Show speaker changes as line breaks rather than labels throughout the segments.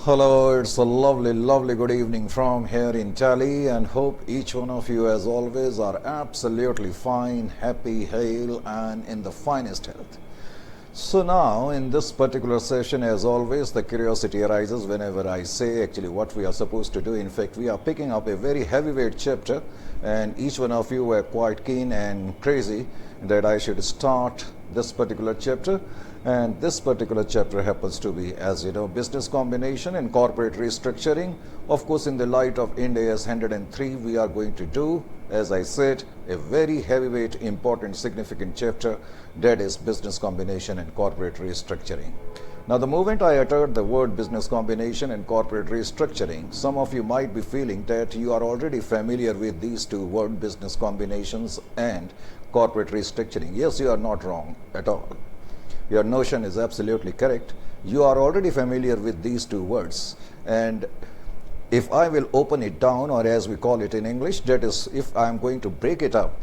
Hello, it's a lovely, lovely good evening from here in Italy, and hope each one of you, as always, are absolutely fine, happy, hale, and in the finest health. So now, in this particular session, as always, the curiosity arises whenever I say actually what we are supposed to do. In fact, we are picking up a very heavyweight chapter, and each one of you were quite keen and crazy that I should start this particular chapter. And this particular chapter happens to be, as you know, business combination and corporate restructuring. Of course, in the light of Ind AS 103, we are going to do, as I said, a very heavyweight, important, significant chapter, that is business combination and corporate restructuring. Now, the moment I uttered the word business combination and corporate restructuring, some of you might be feeling that you are already familiar with these two words, business combinations and corporate restructuring. Yes, you are not wrong at all. Your notion is absolutely correct. You are already familiar with these two words. And if I will open it down, or as we call it in English, that is, if I am going to break it up,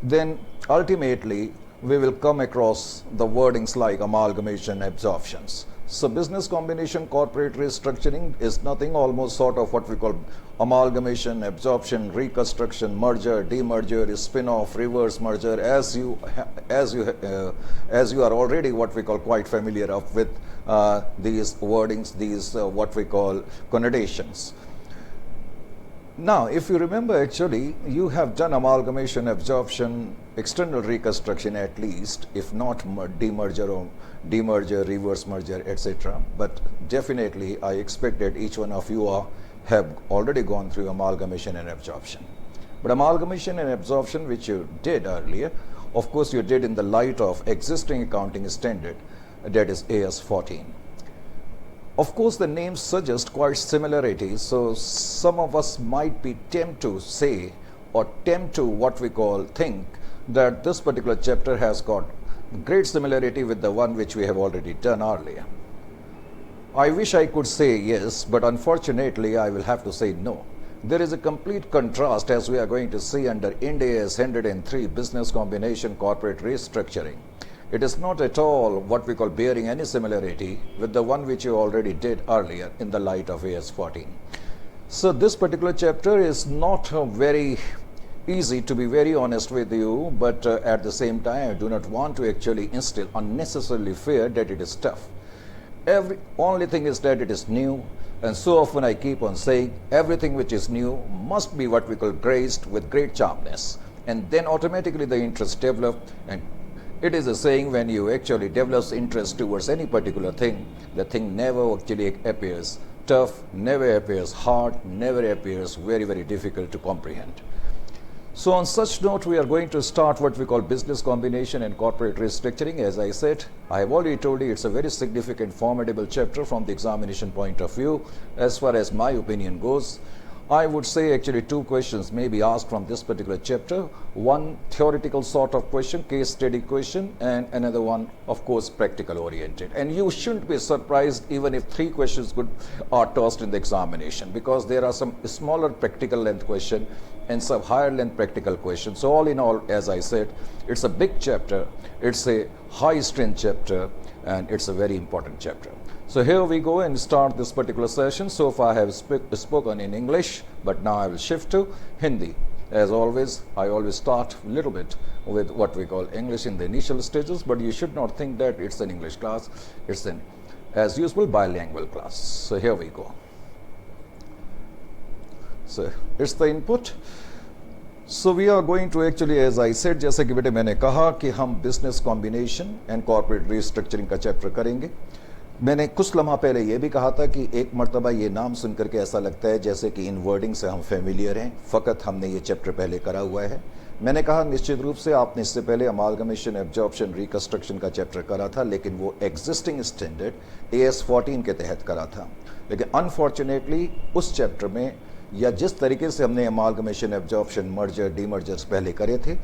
then ultimately we will come across the wordings like amalgamation, absorptions. So business combination, corporate restructuring is nothing, almost sort of what we call amalgamation, absorption, reconstruction, merger, demerger, spin-off, reverse merger, as you are already what we call quite familiar of with these wordings, these what we call connotations. Now, if you remember, actually, you have done amalgamation, absorption, external reconstruction at least, if not demerger or demerger, reverse merger, etc. But definitely, I expect that each one of you have already gone through amalgamation and absorption. But amalgamation and absorption, which you did earlier, of course, you did in the light of existing accounting standard, that is AS 14. Of course, the names suggest quite similarities, so some of us might be tempted to say or tempt to what we call think that this particular chapter has got great similarity with the one which we have already done earlier. I wish I could say yes, but unfortunately I will have to say no. There is a complete contrast, as we are going to see under Ind AS 103, business combination, corporate restructuring. It is not at all what we call bearing any similarity with the one which you already did earlier in the light of AS 14. So this particular chapter is not very easy, to be very honest with you, but at the same time I do not want to actually instill unnecessarily fear that it is tough. Only thing is that it is new, and so often I keep on saying everything which is new must be what we call graced with great sharpness, and then automatically the interest develops. And it is a saying, when you actually develop interest towards any particular thing, the thing never actually appears tough, never appears hard, never appears very, very difficult to comprehend. So on such note, we are going to start what we call business combination and corporate restructuring. As I said, I have already told you it's a very significant, formidable chapter from the examination point of view. As far as my opinion goes, I would say actually two questions may be asked from this particular chapter. One theoretical sort of question, case study question, and another one, of course, practical oriented. And you shouldn't be surprised even if three questions are tossed in the examination, because there are some smaller practical length question and some higher length practical questions. So all in all, as I said, it's a big chapter, it's a high strength chapter, and it's a very important chapter. So here we go and start this particular session. So far I have spoken in English, but now I will shift to Hindi. As always, I always start a little bit with what we call English in the initial stages, but you should not think that it's an English class. It's an, as usual, bilingual class. So here we go. So it's the input. So we are going to actually, as I said, जैसे कि बेटे मैंने कहा कि हम business combination and corporate restructuring का chapter करेंगे. मैंने कुछ लम्हा पहले ये भी कहा था कि एक मर्तबा ये नाम सुन करके ऐसा लगता है जैसे कि इन वर्डिंग से हम फेमिलियर हैं, फ़कत हमने ये चैप्टर पहले करा हुआ है. मैंने कहा निश्चित रूप से आपने इससे पहले अमालगमेशन, एब्जॉर्प्शन, रिकंस्ट्रक्शन का चैप्टर करा था, लेकिन वो एग्जिस्टिंग स्टैंडर्ड AS 14 के तहत करा था. लेकिन अनफॉर्चुनेटली उस चैप्टर में, या जिस तरीके से हमने अमालगमेशन, एब्जॉर्प्शन, मर्जर, डीमर्जर्स पहले करे थे,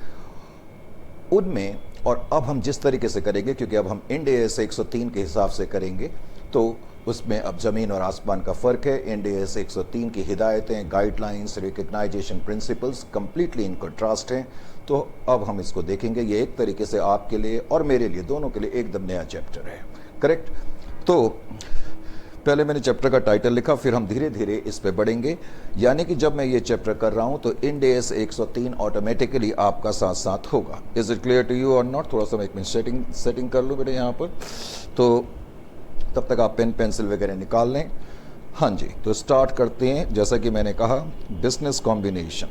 उनमें और अब हम जिस तरीके से करेंगे, क्योंकि अब हम इंड AS 103 के हिसाब से करेंगे, तो उसमें अब ज़मीन और आसमान का फ़र्क है. इंड AS 103 की हिदायतें, guidelines, recognisation principles completely in contrast हैं. तो अब हम इसको देखेंगे. ये एक तरीके से आपके लिए और मेरे लिए, दोनों के लिए एकदम नया चैप्टर है. करेक्ट. तो पहले मैंने चैप्टर का टाइटल लिखा, फिर हम धीरे धीरे इस पे बढ़ेंगे। यानी कि जब मैं ये चैप्टर कर रहा हूँ तो इंड एस 103 ऑटोमेटिकली आपका साथ साथ होगा। Is it clear to you और नॉट? थोड़ा सा मैं एक मिनट सेटिंग कर लूँ बेटे यहाँ पर, तो तब तक आप पेन पेंसिल वगैरह निकाल लें। हाँ जी, तो स्टार्ट करते हैं। जैसा कि मैंने कहा, बिजनेस कॉम्बिनेशन,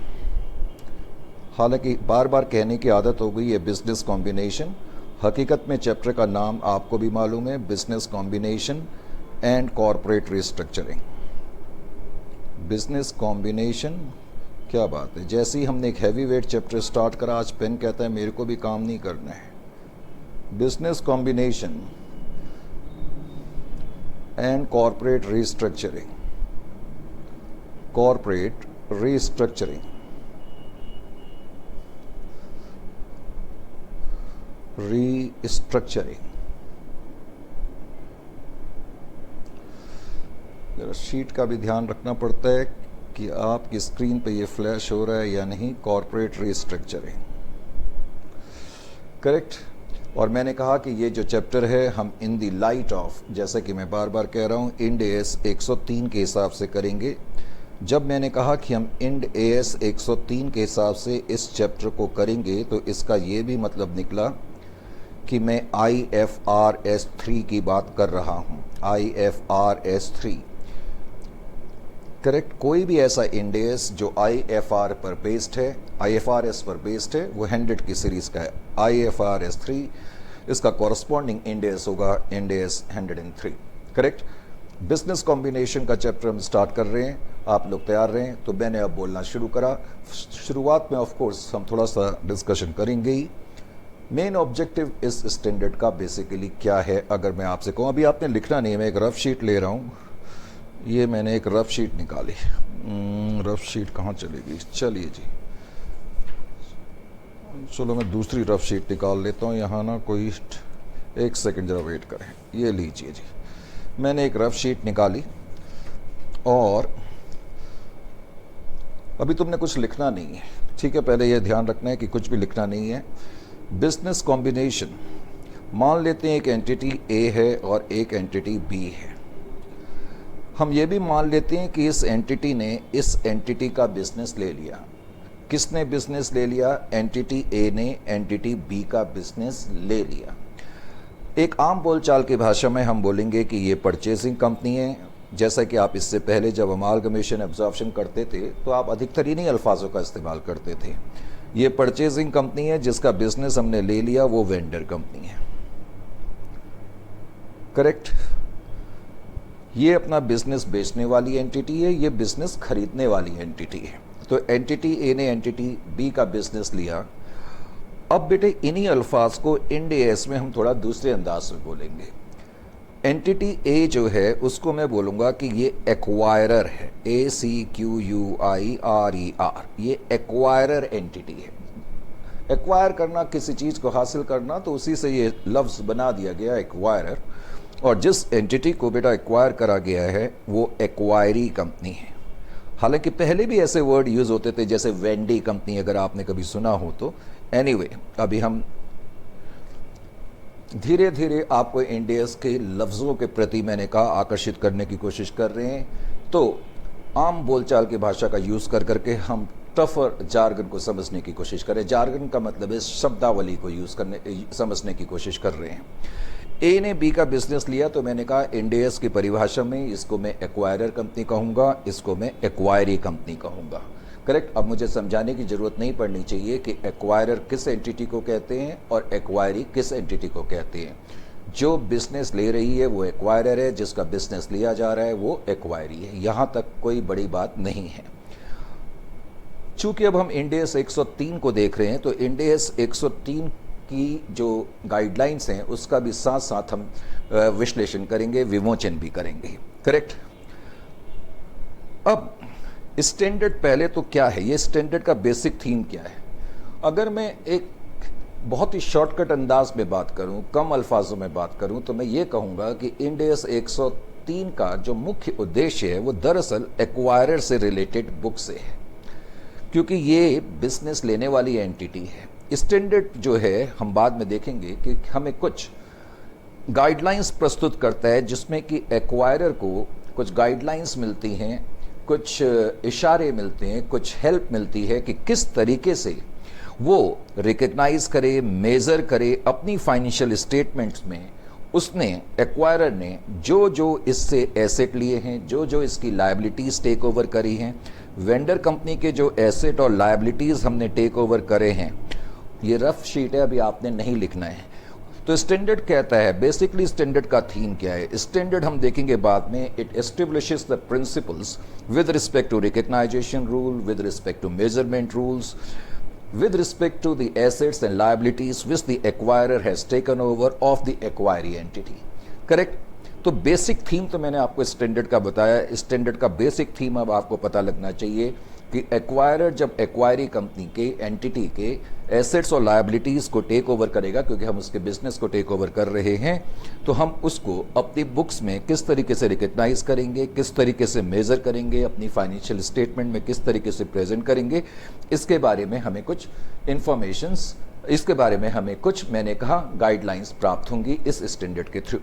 हालांकि बार बार कहने की आदत हो गई है बिजनेस कॉम्बिनेशन, हकीकत में चैप्टर का नाम आपको भी मालूम है, business combination and corporate restructuring. Business combination, क्या बात है, जैसे ही हमने एक हैवी वेट चैप्टर स्टार्ट करा, आज पेन कहता है मेरे को भी काम नहीं करना है। Business combination and corporate restructuring, corporate restructuring, restructuring. जरा शीट का भी ध्यान रखना पड़ता है कि आपकी स्क्रीन पे ये फ्लैश हो रहा है या नहीं। Corporate restructuring, correct. और मैंने कहा कि ये जो चैप्टर है हम इन दी लाइट ऑफ, जैसा कि मैं बार बार कह रहा हूँ, इंड एस 103 के हिसाब से करेंगे। जब मैंने कहा कि हम इंड एस 103 के हिसाब से इस चैप्टर को करेंगे तो इसका ये भी मतलब निकला कि मैं IFRS 3 की बात कर रहा हूँ। IFRS 3, correct. कोई भी ऐसा इंड एस जो IFR पर बेस्ड है, IFRS पर बेस्ड है, वो 100 की सीरीज का है। IFRS 3 इसका कॉरस्पॉन्डिंग इंड एस होगा, end S 103, correct. Business combination का चैप्टर हम स्टार्ट कर रहे हैं, आप लोग तैयार रहें। तो मैंने अब बोलना शुरू करा। शुरुआत में ऑफ कोर्स हम थोड़ा सा डिस्कशन करेंगे ही। मेन ऑब्जेक्टिव इस स्टैंडर्ड का बेसिकली क्या है, अगर मैं आपसे कहूँ, अभी आपने लिखना नहीं है, मैं एक रफ शीट ले रहा हूँ। ये मैंने एक रफ शीट निकाली। रफ शीट कहाँ चलेगी? चलिए जी, चलो मैं दूसरी रफ शीट निकाल लेता हूँ। यहाँ ना कोई, एक सेकंड जरा वेट करें। ये लीजिए जी, मैंने एक रफ शीट निकाली और अभी तुमने कुछ लिखना नहीं है, ठीक है। पहले ये ध्यान रखना है कि कुछ भी लिखना नहीं है। बिजनेस कॉम्बिनेशन, मान लेते हैं एक एंटिटी ए है और एक एंटिटी बी है। हम ये भी मान लेते हैं कि इस एंटिटी ने इस एंटिटी का बिजनेस ले लिया। किसने बिजनेस ले लिया? एंटिटी ए ने एंटिटी बी का बिजनेस ले लिया। एक आम बोलचाल की भाषा में हम बोलेंगे कि ये परचेजिंग कंपनी है। जैसा कि आप इससे पहले जब अमालगमेशन एब्जॉर्प्शन करते थे तो आप अधिकतर इन्हीं अल्फाजों का इस्तेमाल करते थे। ये परचेजिंग कंपनी है, जिसका बिजनेस हमने ले लिया, वो वेंडर कंपनी है, करेक्ट। ये अपना बिजनेस बेचने वाली एंटिटी है, ये बिजनेस खरीदने वाली एंटिटी है। तो एंटिटी ए ने एंटिटी बी का बिजनेस लिया। अब बेटे इन्हीं अल्फाज को इंड एस में हम थोड़ा दूसरे अंदाज में बोलेंगे। एंटिटी ए जो है उसको मैं बोलूँगा कि ये एक्वायरर है, ACQUIRER, ये एक्वायरर एंटिटी है। एक्वायर करना, किसी चीज़ को हासिल करना, तो उसी से ये लफ्ज़ बना दिया गया एक्वायरर। और जिस एंटिटी को बेटा एक्वायर करा गया है वो एक्वायरी कंपनी है। हालांकि पहले भी ऐसे वर्ड यूज़ होते थे जैसे वेंडी कंपनी, अगर आपने कभी सुना हो तो। एनीवे, अभी हम धीरे धीरे आपको इंड एस के लफ्ज़ों के प्रति, मैंने कहा, आकर्षित करने की कोशिश कर रहे हैं। तो आम बोलचाल की भाषा का यूज़ कर करके हम टफर जार्गन को समझने की कोशिश करें। जार्गन का मतलब है शब्दावली को यूज़ करने, समझने की कोशिश कर रहे हैं। ए ने बी का बिजनेस लिया, तो मैंने कहा इंड एस की परिभाषा में इसको मैं एक्वायरर कंपनी कहूँगा, इसको मैं एक्वायरी कंपनी कहूँगा, करेक्ट। अब मुझे समझाने की ज़रूरत नहीं पड़नी चाहिए कि एक्वायरर किस एंटिटी को कहते हैं और एक्वायरी किस एंटिटी को कहते हैं। जो बिजनेस ले रही है वो एक्वायरर है, जिसका बिजनेस लिया जा रहा है वो एक्वायरी है। यहाँ तक कोई बड़ी बात नहीं है। चूँकि अब हम इंड एस 103 को देख रहे हैं, तो इंड एस 103 की जो गाइडलाइंस हैं उसका भी साथ साथ हम विश्लेषण करेंगे, विमोचन भी करेंगे, करेक्ट। अब स्टैंडर्ड पहले तो क्या है, ये स्टैंडर्ड का बेसिक थीम क्या है? अगर मैं एक बहुत ही शॉर्टकट अंदाज में बात करूं, कम अल्फाजों में बात करूं, तो मैं ये कहूँगा कि इंड एस 103 का जो मुख्य उद्देश्य है वो दरअसल एक्वायरर से रिलेटेड बुक से है, क्योंकि ये बिजनेस लेने वाली एंटिटी है। स्टैंडर्ड जो है हम बाद में देखेंगे कि हमें कुछ गाइडलाइंस प्रस्तुत करता है जिसमें कि एक्वायरर को कुछ गाइडलाइंस मिलती हैं, कुछ इशारे मिलते हैं, कुछ हेल्प मिलती है कि किस तरीके से वो रिकग्नाइज करे, मेज़र करे अपनी फाइनेंशियल स्टेटमेंट्स में उसने एक्वायरर ने जो जो इससे एसेट लिए हैं, जो जो इसकी लायबिलिटीज़ टेक ओवर करी हैं, वेंडर कंपनी के जो एसेट और लायबिलिटीज़ हमने टेक ओवर करे हैं, ये रफ शीट है, अभी आपने नहीं लिखना है। तो स्टैंडर्ड कहता है, बेसिकली स्टैंडर्ड का थीम क्या है? स्टैंडर्ड हम देखेंगे बाद में, it establishes the principles with respect to recognization rule, with respect to measurement rules, with respect to the assets and liabilities which the acquirer has taken over of the acquiring entity. Correct? तो basic theme तो मैंने आपको standard का बताया। Standard का basic theme अब आपको पता लगना चाहिए कि एक्वायरर जब एक्वायरी कंपनी के एंटिटी के एसेट्स और लायबिलिटीज़ को टेक ओवर करेगा, क्योंकि हम उसके बिजनेस को टेक ओवर कर रहे हैं, तो हम उसको अपनी बुक्स में किस तरीके से रिकग्नाइज करेंगे, किस तरीके से मेज़र करेंगे, अपनी फाइनेंशियल स्टेटमेंट में किस तरीके से प्रेजेंट करेंगे, इसके बारे में हमें कुछ इंफॉर्मेशंस, इसके बारे में हमें कुछ, मैंने कहा, गाइडलाइंस प्राप्त होंगी इस स्टैंडर्ड के थ्रू।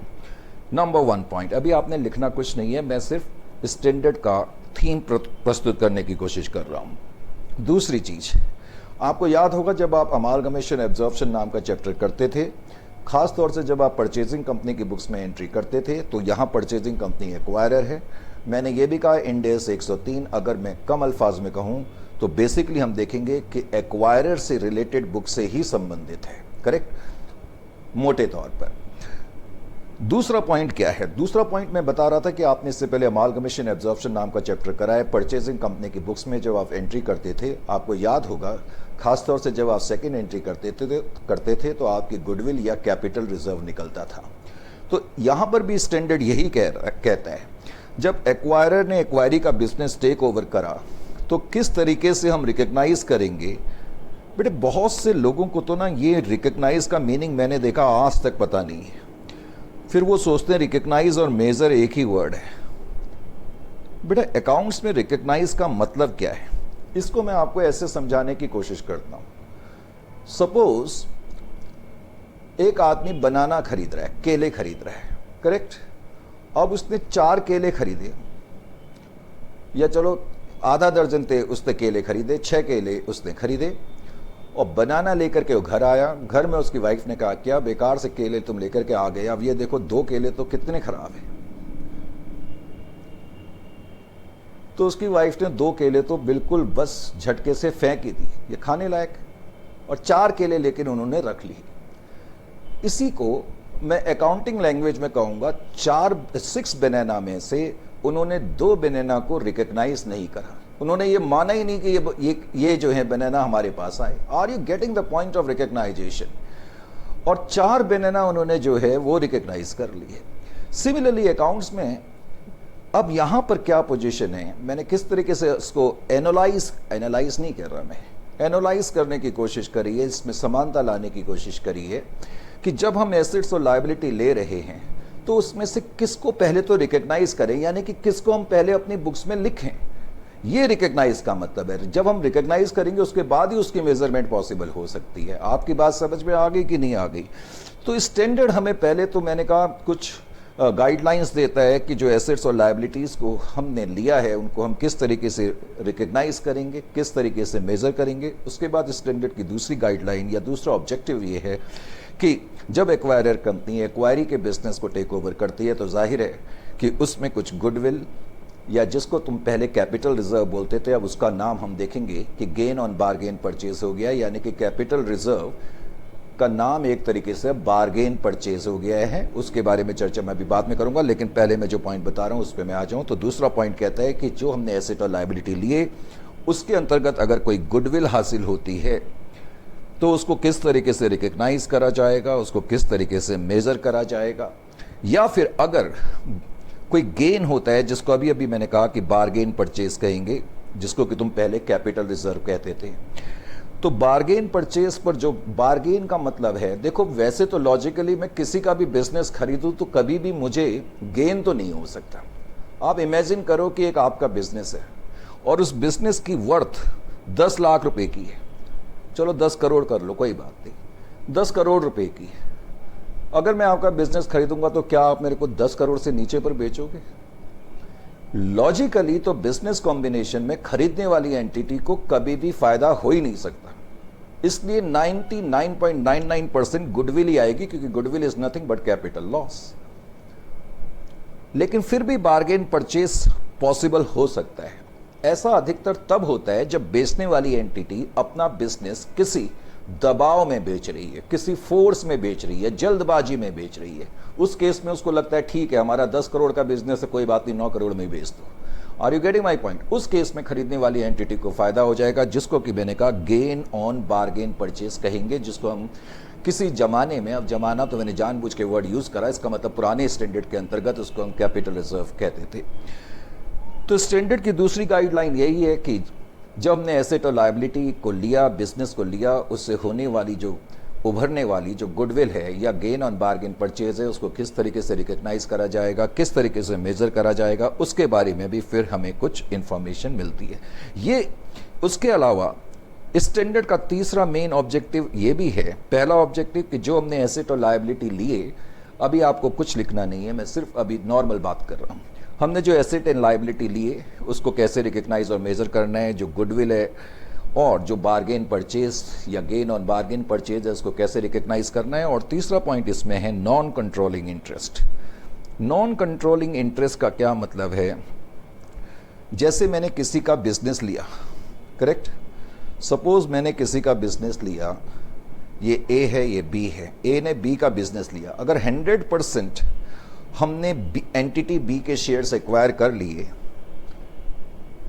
नंबर 1 पॉइंट, अभी आपने लिखना कुछ नहीं है, मैं सिर्फ स्टैंडर्ड का थीम प्रस्तुत करने की कोशिश कर रहा हूं। दूसरी चीज, आपको याद होगा जब आप अमालगमेशन एब्जॉर्प्शन नाम का चैप्टर करते थे, खास तौर से जब आप परचेजिंग कंपनी की बुक्स में एंट्री करते थे, तो यहां परचेजिंग कंपनी एक्वायरर है। मैंने ये भी कहा इंड एस 103, अगर मैं कम अल्फाज में कहूं तो बेसिकली हम देखेंगे कि एक्वायरर से रिलेटेड बुक से ही संबंधित है। करेक्ट, मोटे तौर पर। दूसरा पॉइंट क्या है? दूसरा पॉइंट मैं बता रहा था कि आपने इससे पहले अमालगमेशन एब्जॉर्प्शन नाम का चैप्टर कराया। परचेजिंग कंपनी की बुक्स में जब आप एंट्री करते थे, आपको याद होगा, खासतौर से जब आप सेकंड एंट्री करते थे तो आपकी गुडविल या कैपिटल रिजर्व निकलता था। तो यहां पर भी स्टैंडर्ड यही कहता है, जब एक्वायरर ने एक्वायरी का बिजनेस टेक ओवर करा तो किस तरीके से हम रिकग्नाइज करेंगे। बेटे, बहुत से लोगों को तो ना ये रिकग्नाइज का मीनिंग मैंने देखा आज तक पता नहीं है। फिर वो सोचते हैं रिकग्नाइज और मेजर एक ही वर्ड है। बेटा, अकाउंट्स में रिकग्नाइज का मतलब क्या है, इसको मैं आपको ऐसे समझाने की कोशिश करता हूं। सपोज एक आदमी बनाना खरीद रहा है, केले खरीद रहा है, करेक्ट। अब उसने 4 केले खरीदे, या चलो आधा दर्जन थे उसने केले खरीदे, 6 केले उसने खरीदे, और बनाना लेकर के वो घर आया। घर में उसकी वाइफ ने कहा, क्या बेकार से केले तुम लेकर के आ गए, अब ये देखो 2 केले तो कितने खराब हैं। तो उसकी वाइफ ने 2 केले तो बिल्कुल बस झटके से फेंक ही दी, ये खाने लायक, और 4 केले लेकिन उन्होंने रख ली। इसी को मैं अकाउंटिंग लैंग्वेज में कहूंगा, 6 बनाना में से उन्होंने 2 बनाना को रिकग्नाइज नहीं करा। उन्होंने ये माना ही नहीं कि ये जो है बनाना हमारे पास आए। Are you getting the point of recognization? और 4 बनाना उन्होंने जो है वो रिकग्नाइज कर लिए। सिमिलरली अकाउंट्स में अब यहां पर क्या पोजीशन है, मैंने किस तरीके से उसको एनालाइज नहीं कर रहा, मैं एनालाइज करने की कोशिश करी है, इसमें समानता लाने की कोशिश करी है कि जब हम एसेट्स और लायबिलिटी ले रहे हैं तो उसमें से किसको पहले तो रिकग्नाइज करें, यानी कि किसको हम पहले अपनी बुक्स में लिखें। ये रिकग्नाइज का मतलब है। जब हम रिकग्नाइज करेंगे उसके बाद ही उसकी मेजरमेंट पॉसिबल हो सकती है। आपकी बात समझ में आ गई कि नहीं आ गई? तो स्टैंडर्ड हमें पहले तो मैंने कहा कुछ गाइडलाइंस देता है कि जो एसेट्स और लायबिलिटीज़ को हमने लिया है उनको हम किस तरीके से रिकग्नाइज करेंगे, किस तरीके से मेज़र करेंगे। उसके बाद स्टैंडर्ड की दूसरी गाइडलाइन या दूसरा ऑब्जेक्टिव ये है कि जब एक्वायरर कंपनी एक्वायरी के बिजनेस को टेक ओवर करती है तो जाहिर है कि उसमें कुछ गुडविल, या जिसको तुम पहले कैपिटल रिजर्व बोलते थे, अब उसका नाम हम देखेंगे कि गेन ऑन बारगेन परचेज हो गया, यानी कि कैपिटल रिजर्व का नाम एक तरीके से बारगेन परचेज हो गया है। उसके बारे में चर्चा मैं अभी बाद में करूंगा, लेकिन पहले मैं जो पॉइंट बता रहा हूं उस पर मैं आ जाऊं। तो दूसरा पॉइंट कहता है कि जो हमने एसेट और लायबिलिटी लिए उसके अंतर्गत अगर कोई गुडविल हासिल होती है तो उसको किस तरीके से रिकग्नाइज करा जाएगा, उसको किस तरीके से मेजर करा जाएगा। या फिर अगर कोई गेन होता है, जिसको अभी अभी मैंने कहा कि बारगेन परचेज कहेंगे, जिसको कि तुम पहले कैपिटल रिजर्व कहते थे, तो बारगेन परचेज पर जो बारगेन का मतलब है, देखो वैसे तो लॉजिकली मैं किसी का भी बिजनेस खरीदूं तो कभी भी मुझे गेन तो नहीं हो सकता। आप इमेजिन करो कि एक आपका बिजनेस है और उस बिजनेस की वर्थ 10 लाख रुपए की है, चलो 10 करोड़ कर लो, कोई बात नहीं, 10 करोड़ रुपए की है। अगर मैं आपका बिजनेस खरीदूंगा तो क्या आप मेरे को 10 करोड़ से नीचे पर बेचोगे? लॉजिकली तो बिजनेस कॉम्बिनेशन में खरीदने वाली एंटिटी को कभी भी फायदा हो ही नहीं सकता, इसलिए 99.99% गुडविल ही आएगी, क्योंकि goodwill is nothing but capital loss. लेकिन फिर भी बार्गेन परचेस पॉसिबल हो सकता है। ऐसा अधिकतर तब होता है जब बेचने वाली एंटिटी अपना बिजनेस किसी दबाव में बेच रही है, किसी फोर्स में बेच रही है, जल्दबाजी में बेच रही है। उस केस में उसको लगता है ठीक है हमारा 10 करोड़ का बिजनेस है, कोई बात नहीं 9 करोड़ में ही बेच दो। Are you getting my point? उस केस में खरीदने वाली एंटिटी को फायदा हो जाएगा, जिसको कि मैंने कहा गेन ऑन बार्गेन परचेस कहेंगे, जिसको हम किसी जमाने में, अब जमाना तो मैंने जानबूझ के वर्ड यूज करा, इसका मतलब पुराने स्टैंडर्ड के अंतर्गत उसको हम कैपिटल रिजर्व कहते थे। तो स्टैंडर्ड की दूसरी गाइडलाइन यही है कि जब हमने एसेट और लायबिलिटी को लिया, बिजनेस को लिया, उससे होने वाली जो उभरने वाली जो गुडविल है या गेन ऑन बार्गेन परचेज है, उसको किस तरीके से रिकग्नाइज करा जाएगा, किस तरीके से मेजर करा जाएगा, उसके बारे में भी फिर हमें कुछ इंफॉर्मेशन मिलती है। ये उसके अलावा स्टैंडर्ड का तीसरा मेन ऑब्जेक्टिव ये भी है, पहला ऑब्जेक्टिव कि जो हमने एसेट और लायबिलिटी लिए, अभी आपको कुछ लिखना नहीं है, मैं सिर्फ अभी नॉर्मल बात कर रहा हूँ। हमने जो एसेट एंड लायबिलिटी लिए उसको कैसे रिकग्नाइज और मेजर करना है, जो गुडविल है और जो बार्गेन परचेज या गेन ऑन बार्गेन परचेज है उसको कैसे रिकग्नाइज करना है। और तीसरा पॉइंट इसमें है non controlling interest. Non controlling interest का क्या मतलब है? जैसे मैंने किसी का बिजनेस लिया, करेक्ट, सपोज मैंने किसी का बिजनेस लिया, ये ए है ये बी है, ए ने बी का बिजनेस लिया। अगर 100% हमने एंटिटी बी के शेयर्स एक्वायर कर लिए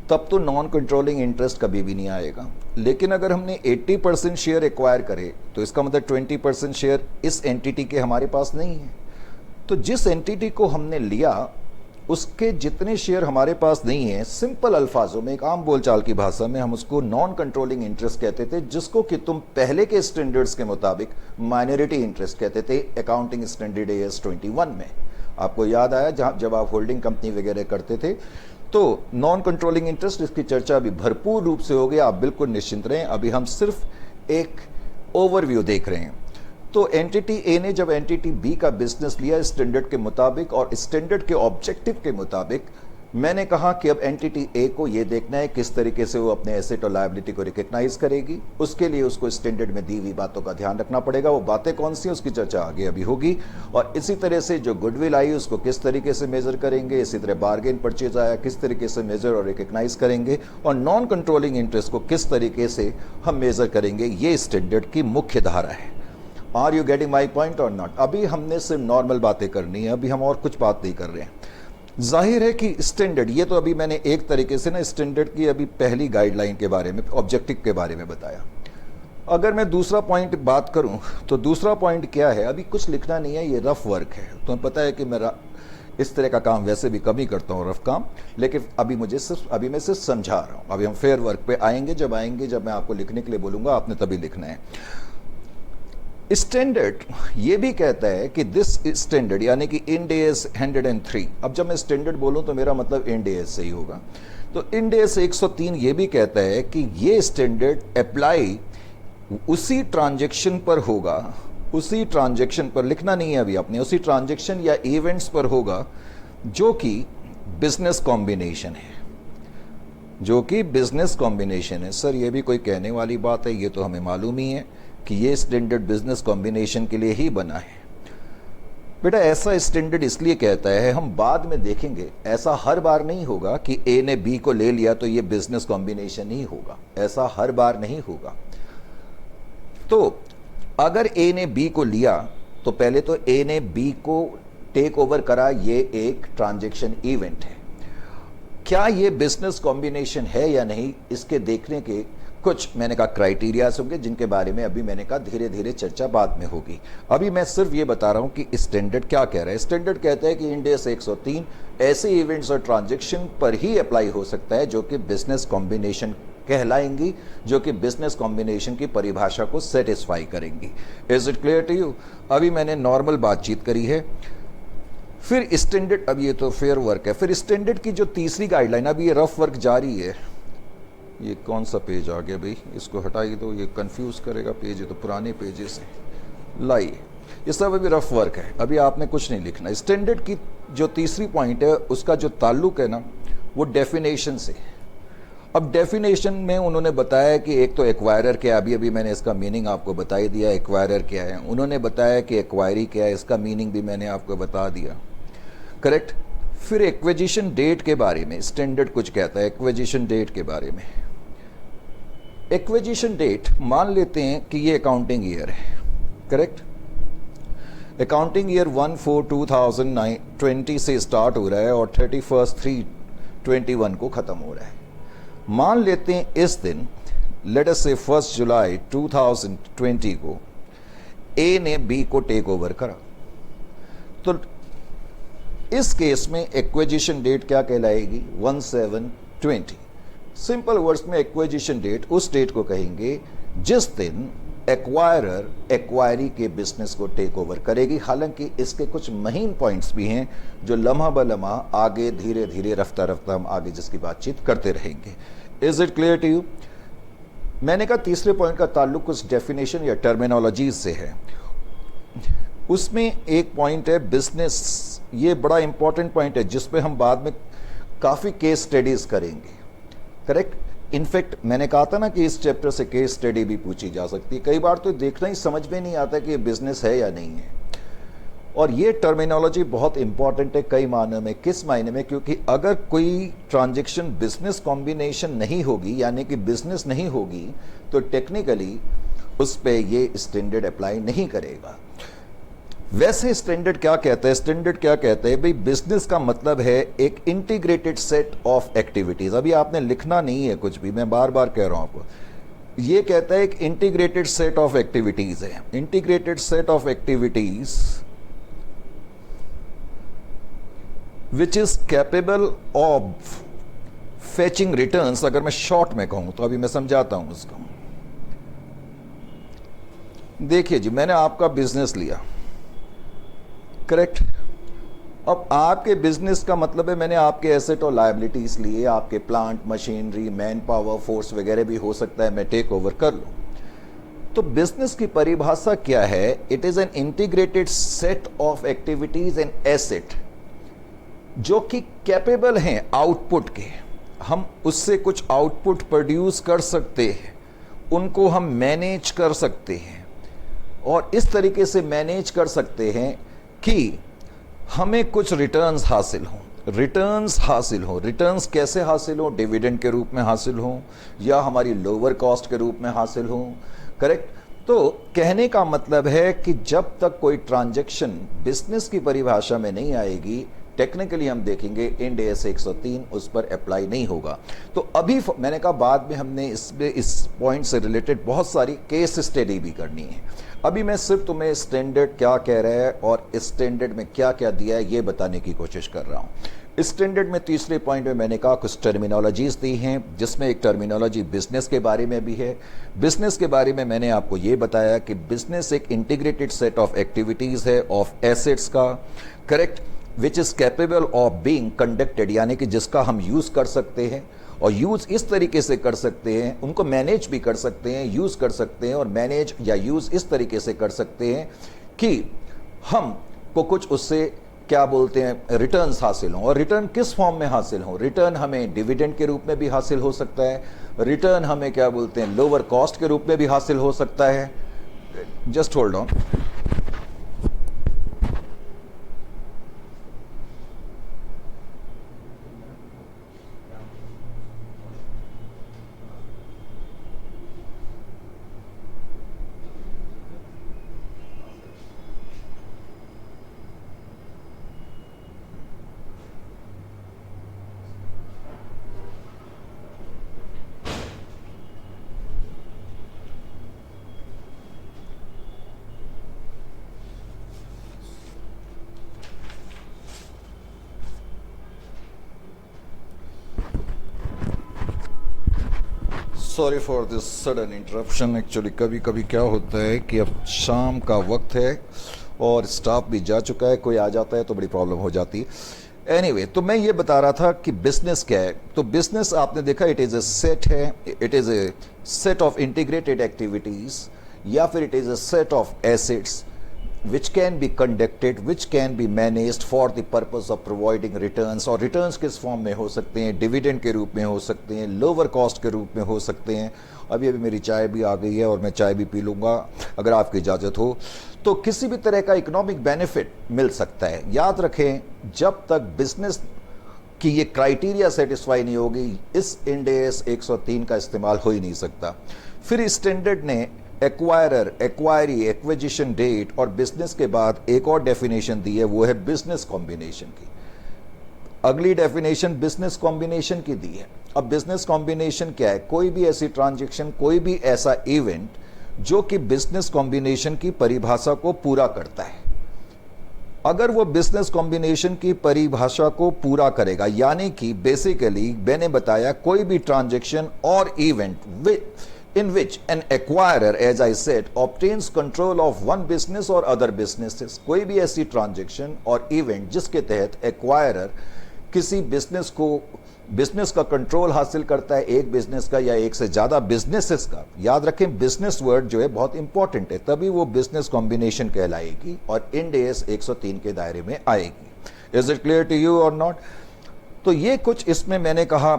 तब तो नॉन कंट्रोलिंग इंटरेस्ट कभी भी नहीं आएगा। लेकिन अगर हमने 80% शेयर एक्वायर करे तो इसका मतलब 20% शेयर इस एंटिटी के हमारे पास नहीं है। तो जिस एंटिटी को हमने लिया उसके जितने शेयर हमारे पास नहीं है, सिंपल अल्फाजों में, एक आम बोलचाल की भाषा में हम उसको नॉन कंट्रोलिंग इंटरेस्ट कहते थे, जिसको कि तुम पहले के स्टैंडर्ड्स के मुताबिक माइनॉरिटी इंटरेस्ट कहते थे अकाउंटिंग स्टैंडर्ड AS 21 में। आपको याद आया जब आप होल्डिंग कंपनी वगैरह करते थे तो नॉन कंट्रोलिंग इंटरेस्ट, इसकी चर्चा अभी भरपूर रूप से हो गई, आप बिल्कुल निश्चिंत रहें। अभी हम सिर्फ एक ओवरव्यू देख रहे हैं। तो एंटिटी ए ने जब एंटिटी बी का बिजनेस लिया स्टैंडर्ड के मुताबिक और स्टैंडर्ड के ऑब्जेक्टिव के मुताबिक, मैंने कहा कि अब एंटिटी ए को यह देखना है किस तरीके से वो अपने एसेट और लायबिलिटी को रिकग्नाइज करेगी। उसके लिए उसको स्टैंडर्ड में दी हुई बातों का ध्यान रखना पड़ेगा। वो बातें कौन सी हैं उसकी चर्चा आगे अभी होगी। और इसी तरह से जो गुडविल आई उसको किस तरीके से मेजर करेंगे, इसी तरह बार्गेन परचेज आया किस तरीके से मेजर और रिकग्नाइज करेंगे, और नॉन कंट्रोलिंग इंटरेस्ट को किस तरीके से हम मेजर करेंगे, ये स्टैंडर्ड की मुख्य धारा है। Are you getting my point और नॉट? अभी हमने सिर्फ नॉर्मल बातें करनी है, अभी हम और कुछ बात नहीं कर रहे हैं। जाहिर है कि स्टैंडर्ड, ये तो अभी मैंने एक तरीके से ना स्टैंडर्ड की अभी पहली गाइडलाइन के बारे में, ऑब्जेक्टिव के बारे में बताया। अगर मैं दूसरा पॉइंट बात करूं तो दूसरा पॉइंट क्या है? अभी कुछ लिखना नहीं है, ये रफ वर्क है। तुम्हें पता है कि मेरा इस तरह का काम वैसे भी कम ही करता हूँ, रफ काम, लेकिन अभी मैं सिर्फ समझा रहा हूँ। अभी हम फेयर वर्क पे आएंगे, जब मैं आपको लिखने के लिए बोलूँगा आपने तभी लिखना है। स्टैंडर्ड ये भी कहता है कि दिस स्टैंडर्ड यानी कि इंड AS 103, अब जब मैं स्टैंडर्ड बोलूं तो मेरा मतलब इंड AS से ही होगा। तो इंड AS 103 ये भी कहता है कि ये स्टैंडर्ड अप्लाई उसी ट्रांजैक्शन पर होगा, उसी ट्रांजैक्शन पर, लिखना नहीं है अभी आपने, उसी ट्रांजैक्शन या इवेंट्स पर होगा जो कि बिजनेस कॉम्बिनेशन है, जो कि बिजनेस कॉम्बिनेशन है। सर ये भी कोई कहने वाली बात है? ये तो हमें मालूम ही है कि ये स्टैंडर्ड बिजनेस कॉम्बिनेशन के लिए ही बना है। बेटा ऐसा स्टैंडर्ड इसलिए कहता है, हम बाद में देखेंगे, ऐसा हर बार नहीं होगा कि ए ने बी को ले लिया तो ये बिजनेस कॉम्बिनेशन ही होगा, ऐसा हर बार नहीं होगा। तो अगर ए ने बी को लिया तो पहले तो ए ने बी को टेक ओवर करा, ये एक ट्रांजैक्शन इवेंट है। क्या ये बिजनेस कॉम्बिनेशन है या नहीं, इसके देखने के कुछ मैंने कहा क्राइटेरियाज होंगे, जिनके बारे में अभी मैंने कहा धीरे धीरे चर्चा बाद में होगी। अभी मैं सिर्फ ये बता रहा हूं कि स्टैंडर्ड क्या कह रहा है। स्टैंडर्ड कहता है कि इंड AS 103 ऐसे इवेंट्स और ट्रांजैक्शन पर ही अप्लाई हो सकता है जो कि बिजनेस कॉम्बिनेशन कहलाएंगी, जो कि बिजनेस कॉम्बिनेशन की परिभाषा को सेटिस्फाई करेंगी। Is it clear to you? अभी मैंने नॉर्मल बातचीत करी है, फिर स्टैंडर्ड, अब ये तो फेयर वर्क है, फिर स्टैंडर्ड की जो तीसरी गाइडलाइन, अभी ये रफ वर्क जारी है। ये कौन सा पेज आ गया भाई, इसको हटाइए, तो ये कंफ्यूज करेगा पेज, है तो पुराने पेजेस हैं। लाइए ये सब अभी रफ वर्क है, अभी आपने कुछ नहीं लिखना। स्टैंडर्ड की जो तीसरी पॉइंट है उसका जो ताल्लुक है ना वो डेफिनेशन से। अब डेफिनेशन में उन्होंने बताया कि एक तो एक्वायरर क्या है, अभी अभी मैंने इसका मीनिंग आपको बता ही दिया, एक्वायरर क्या है। उन्होंने बताया कि एक्वायरी क्या है, इसका मीनिंग भी मैंने आपको बता दिया, करेक्ट। फिर एक्विजिशन डेट के बारे में स्टैंडर्ड कुछ कहता है, एक्विजिशन डेट के बारे में। एक्विजिशन डेट मान लेते हैं कि ये अकाउंटिंग ईयर है, करेक्ट। अकाउंटिंग ईयर 1/4/2020 से स्टार्ट हो रहा है और 31/3/21 को ख़त्म हो रहा है। मान लेते हैं इस दिन लेट अस से 1 जुलाई 2020 को ए ने बी को टेक ओवर करा, तो इस केस में एक्विजिशन डेट क्या कहलाएगी? 1/7/20। सिंपल वर्ड्स में एक्विजिशन डेट उस डेट को कहेंगे जिस दिन एक्वायरर एक्वायरी के बिजनेस को टेक ओवर करेगी। हालांकि इसके कुछ महीन पॉइंट्स भी हैं जो लम्हा ब लम्हा आगे धीरे धीरे रफ्ता रफ्ता हम आगे जिसकी बातचीत करते रहेंगे। Is it clear to you? मैंने कहा तीसरे पॉइंट का ताल्लुक कुछ डेफिनेशन या टर्मिनोलॉजीज से है। उसमें एक पॉइंट है बिजनेस, ये बड़ा इंपॉर्टेंट पॉइंट है जिस पे हम बाद में काफ़ी केस स्टडीज करेंगे, करेक्ट। इनफैक्ट मैंने कहा था ना कि इस चैप्टर से केस स्टडी भी पूछी जा सकती है। कई बार तो देखना ही समझ में नहीं आता कि ये बिजनेस है या नहीं है। और ये टर्मिनोलॉजी बहुत इंपॉर्टेंट है कई मायनों में। किस मायने में? क्योंकि अगर कोई ट्रांजैक्शन बिजनेस कॉम्बिनेशन नहीं होगी, यानी कि बिजनेस नहीं होगी, तो टेक्निकली उस पर ये स्टैंडर्ड अप्लाई नहीं करेगा। वैसे स्टैंडर्ड क्या कहता है? स्टैंडर्ड क्या कहता है भाई, बिजनेस का मतलब है एक इंटीग्रेटेड सेट ऑफ एक्टिविटीज। अभी आपने लिखना नहीं है कुछ भी, मैं बार बार कह रहा हूं आपको। ये कहता है एक इंटीग्रेटेड सेट ऑफ एक्टिविटीज है। Integrated set of activities which is capable of fetching returns. अगर मैं शॉर्ट में कहूं तो अभी मैं समझाता हूं उसको। देखिए जी, मैंने आपका बिजनेस लिया, करेक्ट। अब आपके बिजनेस का मतलब है मैंने आपके एसेट और लायबिलिटीज लिए, आपके plant, machinery, man power, force वगैरह भी हो सकता है मैं टेक ओवर कर लूं। तो बिजनेस की परिभाषा क्या है? It is an integrated set of activities and asset जो कि कैपेबल हैं आउटपुट के। हम उससे कुछ आउटपुट प्रोड्यूस कर सकते हैं, उनको हम मैनेज कर सकते हैं और इस तरीके से मैनेज कर सकते हैं कि हमें कुछ रिटर्न्स हासिल हों। रिटर्न्स कैसे हासिल हो? डिविडेंड के रूप में हासिल हो या हमारी लोअर कॉस्ट के रूप में हासिल हो, करेक्ट। तो कहने का मतलब है कि जब तक कोई ट्रांजैक्शन बिजनेस की परिभाषा में नहीं आएगी, टेक्निकली हम देखेंगे इंड AS 103 उस पर अप्लाई नहीं होगा। तो अभी मैंने कहा बाद में हमने इस पॉइंट से रिलेटेड बहुत सारी केस स्टडी भी करनी है। अभी मैं सिर्फ तुम्हें स्टैंडर्ड क्या कह रहा है और स्टैंडर्ड में क्या क्या दिया है ये बताने की कोशिश कर रहा हूँ। स्टैंडर्ड में तीसरे पॉइंट में मैंने कहा कुछ टर्मिनोलॉजीज दी हैं, जिसमें एक टर्मिनोलॉजी बिजनेस के बारे में भी है। बिजनेस के बारे में मैंने आपको ये बताया कि बिजनेस एक इंटीग्रेटेड सेट ऑफ एक्टिविटीज है, ऑफ एसेट्स का, correct, which is capable of being conducted, यानी कि जिसका हम यूज कर सकते हैं और यूज इस तरीके से कर सकते हैं, उनको मैनेज भी कर सकते हैं, यूज कर सकते हैं और मैनेज या यूज इस तरीके से कर सकते हैं कि हम को कुछ उससे क्या बोलते हैं रिटर्न्स हासिल हों। और रिटर्न किस फॉर्म में हासिल हों? रिटर्न हमें डिविडेंड के रूप में भी हासिल हो सकता है, रिटर्न हमें क्या बोलते हैं लोअर कॉस्ट के रूप में भी हासिल हो सकता है। Just hold on. Sorry for this sudden interruption. Actually कभी कभी क्या होता है कि अब शाम का वक्त है और स्टाफ भी जा चुका है, कोई आ जाता है तो बड़ी प्रॉब्लम हो जाती है। एनीवे, तो मैं ये बता रहा था कि बिजनेस क्या है। तो बिजनेस आपने देखा इट इज़ ए सेट है, it is a set of integrated activities या फिर it is a set of assets which can be conducted, which can be managed for the purpose of providing returns, और returns किस form में हो सकते हैं, dividend के रूप में हो सकते हैं, लोअर कॉस्ट के रूप में हो सकते हैं। अभी मेरी चाय भी आ गई है और मैं चाय भी पी लूँगा अगर आपकी इजाज़त हो। तो किसी भी तरह का इकोनॉमिक बेनिफिट मिल सकता है। याद रखें, जब तक बिजनेस कि ये क्राइटेरिया सेटिस्फाई नहीं होगी, इस इंड AS 103 का इस्तेमाल हो ही नहीं सकता। फिर स्टैंडर्ड ने एक्वायरर, एक्वायरी, एक्विजिशन डेट और बिजनेस के बाद एक और डेफिनेशन दी है, वो है बिजनेस कॉम्बिनेशन की। अगली डेफिनेशन बिजनेस कॉम्बिनेशन की दी है। अब बिजनेस कॉम्बिनेशन क्या है? कोई भी ऐसी ट्रांजैक्शन, कोई भी ऐसा इवेंट जो कि बिजनेस कॉम्बिनेशन की परिभाषा को पूरा करता है। अगर वो बिजनेस कॉम्बिनेशन की परिभाषा को पूरा करेगा, यानी कि बेसिकली मैंने बताया कोई भी ट्रांजैक्शन और event in which an acquirer, as I said, obtains control of one business or other businesses, कोई भी ऐसी ट्रांजैक्शन और इवेंट जिसके तहत एक्वायरर किसी बिजनेस का कंट्रोल हासिल करता है, एक बिजनेस का या एक से ज्यादा बिजनेसेस का। याद रखें, बिजनेस वर्ड जो है बहुत इंपॉर्टेंट है, तभी वो बिजनेस कॉम्बिनेशन कहलाएगी और इंड AS 103 के दायरे में आएगी। Is it clear to you और नॉट? तो ये कुछ इसमें मैंने कहा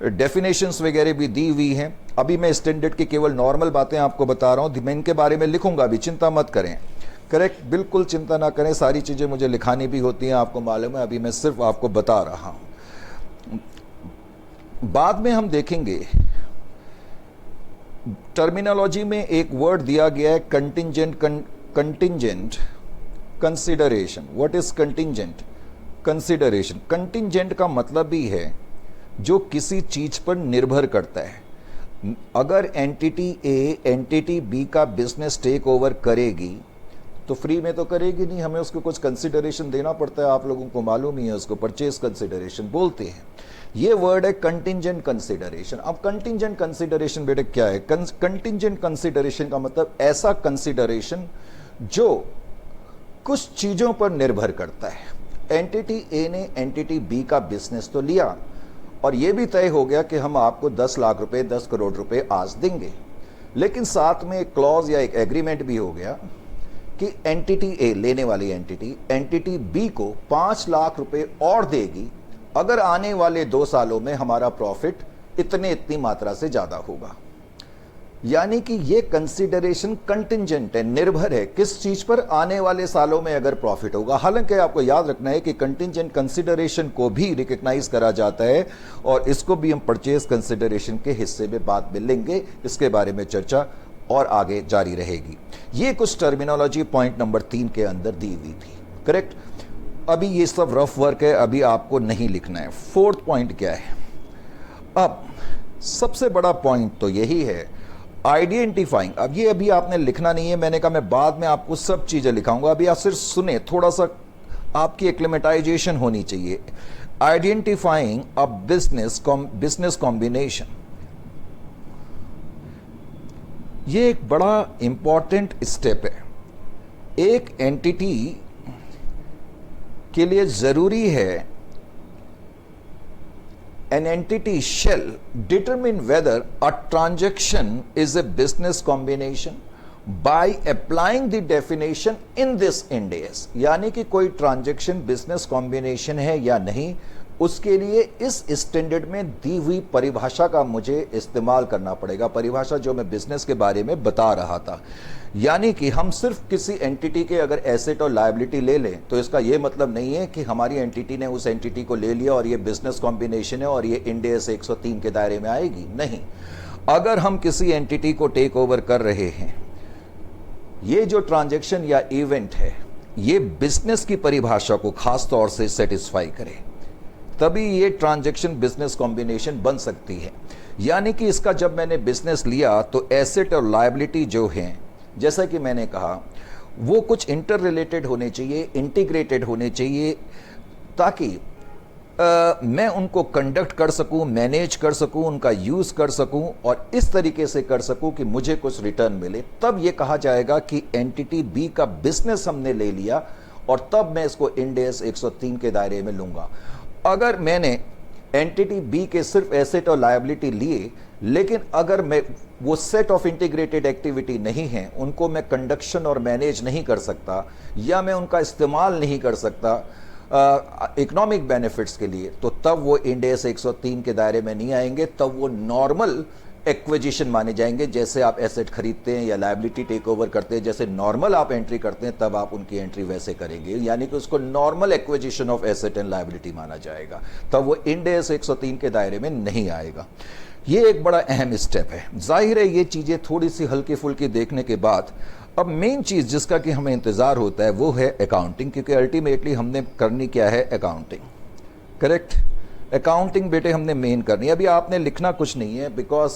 डेफिनेशंस वगैरह भी दी हुई हैं। अभी मैं स्टैंडर्ड की केवल नॉर्मल बातें आपको बता रहा हूं, मैं इनके बारे में लिखूंगा भी, चिंता मत करें। करेक्ट, बिल्कुल चिंता ना करें, सारी चीजें मुझे लिखानी भी होती हैं, आपको मालूम है। अभी मैं सिर्फ आपको बता रहा हूं, बाद में हम देखेंगे। टर्मिनोलॉजी में एक वर्ड दिया गया है contingent consideration. What is contingent consideration? Contingent का मतलब भी है जो किसी चीज पर निर्भर करता है। अगर एंटिटी A एंटिटी B का बिजनेस टेक ओवर करेगी तो फ्री में तो करेगी नहीं, हमें उसको कुछ कंसिडरेशन देना पड़ता है। आप लोगों को मालूम ही है, उसको परचेज कंसिडरेशन बोलते हैं। ये वर्ड है कंटिंजेंट कंसिडरेशन। अब कंटिंजेंट कंसिडरेशन बेटे क्या है? कंटिंजेंट कंसिडरेशन का मतलब ऐसा कंसिडरेशन जो कुछ चीजों पर निर्भर करता है। एंटिटी A ने एंटिटी B का बिजनेस तो लिया और यह भी तय हो गया कि हम आपको 10 लाख रुपए, 10 करोड़ रुपए आज देंगे, लेकिन साथ में एक क्लॉज या एक एग्रीमेंट भी हो गया कि एंटिटी A, लेने वाली एंटिटी B को 5 लाख रुपए और देगी अगर आने वाले 2 सालों में हमारा प्रॉफिट इतनी मात्रा से ज्यादा होगा। यानी कि ये कंसिडरेशन कंटिंजेंट है, निर्भर है किस चीज पर? आने वाले सालों में अगर प्रॉफिट होगा। हालांकि आपको याद रखना है कि कंटिंजेंट कंसिडरेशन को भी रिकॉग्नाइज करा जाता है और इसको भी हम परचेज कंसिडरेशन के हिस्से में बाद में लेंगे। इसके बारे में चर्चा और आगे जारी रहेगी। ये कुछ टर्मिनोलॉजी पॉइंट नंबर 3 के अंदर दी हुई थी। करेक्ट, अभी ये सब रफ वर्क है, अभी आपको नहीं लिखना है। 4th पॉइंट क्या है? अब सबसे बड़ा पॉइंट तो यही है, आइडेंटिफाइंग। अब ये अभी आपने लिखना नहीं है, मैंने कहा मैं बाद में आपको सब चीजें लिखाऊंगा, अभी आप सिर्फ सुने, थोड़ा सा आपकी एक्लेमेटाइजेशन होनी चाहिए। आइडेंटिफाइंग अ बिजनेस कॉम्बिनेशन, ये एक बड़ा इंपॉर्टेंट स्टेप है। एक एंटिटी के लिए जरूरी है an entity shall determine whether a transaction is a business combination by applying the definition in this Ind AS। यानी कि कोई ट्रांजैक्शन बिजनेस कॉम्बिनेशन है या नहीं, उसके लिए इस स्टैंडर्ड में दी हुई परिभाषा का मुझे इस्तेमाल करना पड़ेगा। परिभाषा जो मैं बिजनेस के बारे में बता रहा था, यानी कि हम सिर्फ किसी एंटिटी के अगर एसेट और लायबिलिटी ले लें तो इसका यह मतलब नहीं है कि हमारी एंटिटी ने उस एंटिटी को ले लिया और ये बिजनेस कॉम्बिनेशन है और ये इंड AS 103 के दायरे में आएगी। नहीं, अगर हम किसी एंटिटी को टेक ओवर कर रहे हैं, ये जो ट्रांजैक्शन या इवेंट है ये बिजनेस की परिभाषा को खास तौर से सेटिस्फाई करे, तभी ये ट्रांजैक्शन बिजनेस कॉम्बिनेशन बन सकती है। यानी कि इसका जब मैंने बिजनेस लिया तो एसेट और लायबिलिटी जो हैं, जैसा कि मैंने कहा, वो कुछ इंटर रिलेटेड होने चाहिए, इंटीग्रेटेड होने चाहिए, ताकि मैं उनको कंडक्ट कर सकूं, मैनेज कर सकूं, उनका यूज कर सकूं और इस तरीके से कर सकूं कि मुझे कुछ रिटर्न मिले। तब ये कहा जाएगा कि एंटिटी B का बिजनेस हमने ले लिया और तब मैं इसको इंड AS 103 के दायरे में लूंगा। अगर मैंने एंटिटी बी के सिर्फ एसेट और लायबिलिटी लिए, लेकिन अगर मैं वो सेट ऑफ इंटीग्रेटेड एक्टिविटी नहीं है, उनको मैं कंडक्शन और मैनेज नहीं कर सकता, या मैं उनका इस्तेमाल नहीं कर सकता इकोनॉमिक बेनिफिट्स के लिए, तो तब वो इंड एस 103 के दायरे में नहीं आएंगे। तब वो नॉर्मल एक्विजिशन माने जाएंगे। जैसे आप एसेट खरीदते हैं या लायबिलिटी टेक ओवर करते हैं, जैसे नॉर्मल आप एंट्री करते हैं, तब आप उनकी एंट्री वैसे करेंगे, यानी कि उसको normal acquisition of asset and liability माना जाएगा। तब वो इंड एस 103 के दायरे में नहीं आएगा। ये एक बड़ा अहम स्टेप है। जाहिर है ये चीज़ें थोड़ी सी हल्की फुल्की देखने के बाद अब मेन चीज़ जिसका कि हमें इंतज़ार होता है वो है अकाउंटिंग, क्योंकि अल्टीमेटली हमने करनी क्या है, अकाउंटिंग। करेक्ट, अकाउंटिंग बेटे हमने मेन करनी है। अभी आपने लिखना कुछ नहीं है, बिकॉज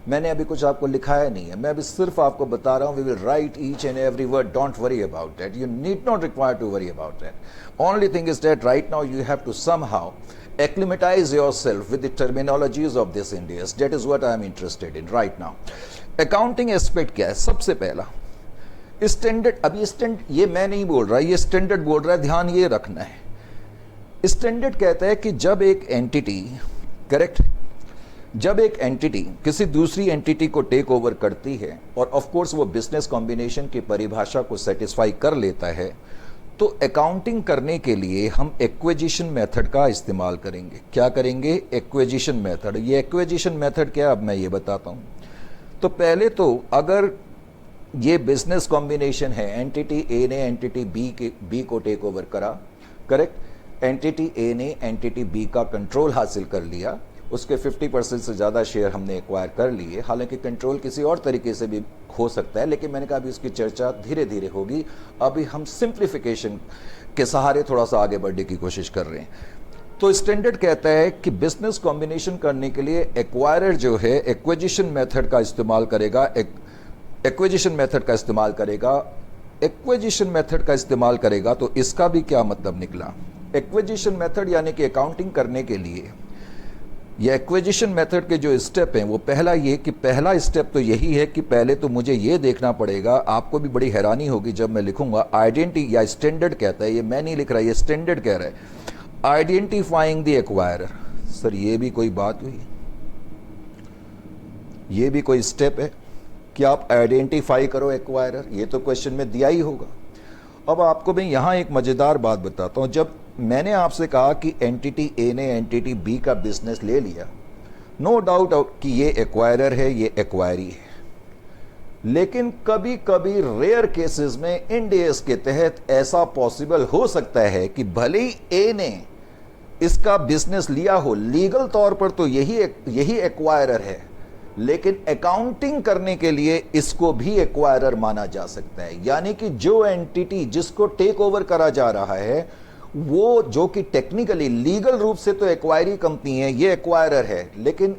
मैंने अभी कुछ आपको लिखाया नहीं है, मैं अभी सिर्फ आपको बता रहा हूँ। We will write each and every word, don't worry about that, you need not require to worry about that. Only thing is that right now you have to somehow acclimatize yourself with the terminologies of this Indians. That is what I am interested in right now. Accounting aspect क्या है? सबसे पहला standard. अभी standard ये मैं नहीं बोल रहा, ये स्टैंडर्ड बोल रहा है, ध्यान ये रखना है। स्टैंडर्ड कहता है कि जब एक एंटिटी, करेक्ट, जब एक एंटिटी किसी दूसरी एंटिटी को टेक ओवर करती है और ऑफ कोर्स वो बिजनेस कॉम्बिनेशन की परिभाषा को सेटिस्फाई कर लेता है, तो अकाउंटिंग करने के लिए हम एक्विजिशन मेथड का इस्तेमाल करेंगे। क्या करेंगे? Acquisition method. ये एक्विजिशन मेथड क्या, अब मैं ये बताता हूँ। तो पहले तो अगर ये बिजनेस कॉम्बिनेशन है, एंटिटी ए ने एंटिटी बी को टेक ओवर करा, करेक्ट, एंटिटी ए ने एंटिटी बी का कंट्रोल हासिल कर लिया, उसके 50% से ज़्यादा शेयर हमने एक्वायर कर लिए। हालांकि कंट्रोल किसी और तरीके से भी हो सकता है, लेकिन मैंने कहा अभी उसकी चर्चा धीरे धीरे होगी। अभी हम सिंप्लीफिकेशन के सहारे थोड़ा सा आगे बढ़ने की कोशिश कर रहे हैं। तो स्टैंडर्ड कहता है कि बिजनेस कॉम्बिनेशन करने के लिए एक्वायरर जो है एक्विजिशन मेथड का इस्तेमाल करेगा। एक्विजिशन मेथड का इस्तेमाल करेगा। एक्विजिशन मेथड का इस्तेमाल करेगा तो इसका भी क्या मतलब निकला? एक्विजिशन मेथड यानी कि अकाउंटिंग करने के लिए ये एक्विजिशन मेथड के जो स्टेप हैं, वो पहला ये कि पहला स्टेप तो यही है कि पहले तो मुझे ये देखना पड़ेगा। आपको भी बड़ी हैरानी होगी जब मैं लिखूंगा आइडेंटिटी, या स्टैंडर्ड कहता है, ये मैं नहीं लिख रहा, ये स्टैंडर्ड कह रहा है, आइडेंटिफाइंग द एक्वायरर। सर ये भी कोई बात हुई? ये भी कोई स्टेप है कि आप आइडेंटिफाई करो एक्वायरर? ये तो क्वेश्चन में दिया ही होगा। अब आपको मैं यहां एक मजेदार बात बताता हूं। जब मैंने आपसे कहा कि एंटिटी ए ने एंटिटी बी का बिजनेस ले लिया, नो डाउट कि ये एक्वायरर है, ये एक्वायरी है, लेकिन कभी कभी रेयर केसेस में इंड एस के तहत ऐसा पॉसिबल हो सकता है कि भले ही ए ने इसका बिजनेस लिया हो, लीगल तौर पर तो यही एक्वायरर है, लेकिन अकाउंटिंग करने के लिए इसको भी एक्वायरर माना जा सकता है। यानी कि जो एंटिटी जिसको टेक ओवर करा जा रहा है, वो जो कि टेक्निकली लीगल रूप से तो एक्वायरी कंपनी है, ये एक्वायरर है, लेकिन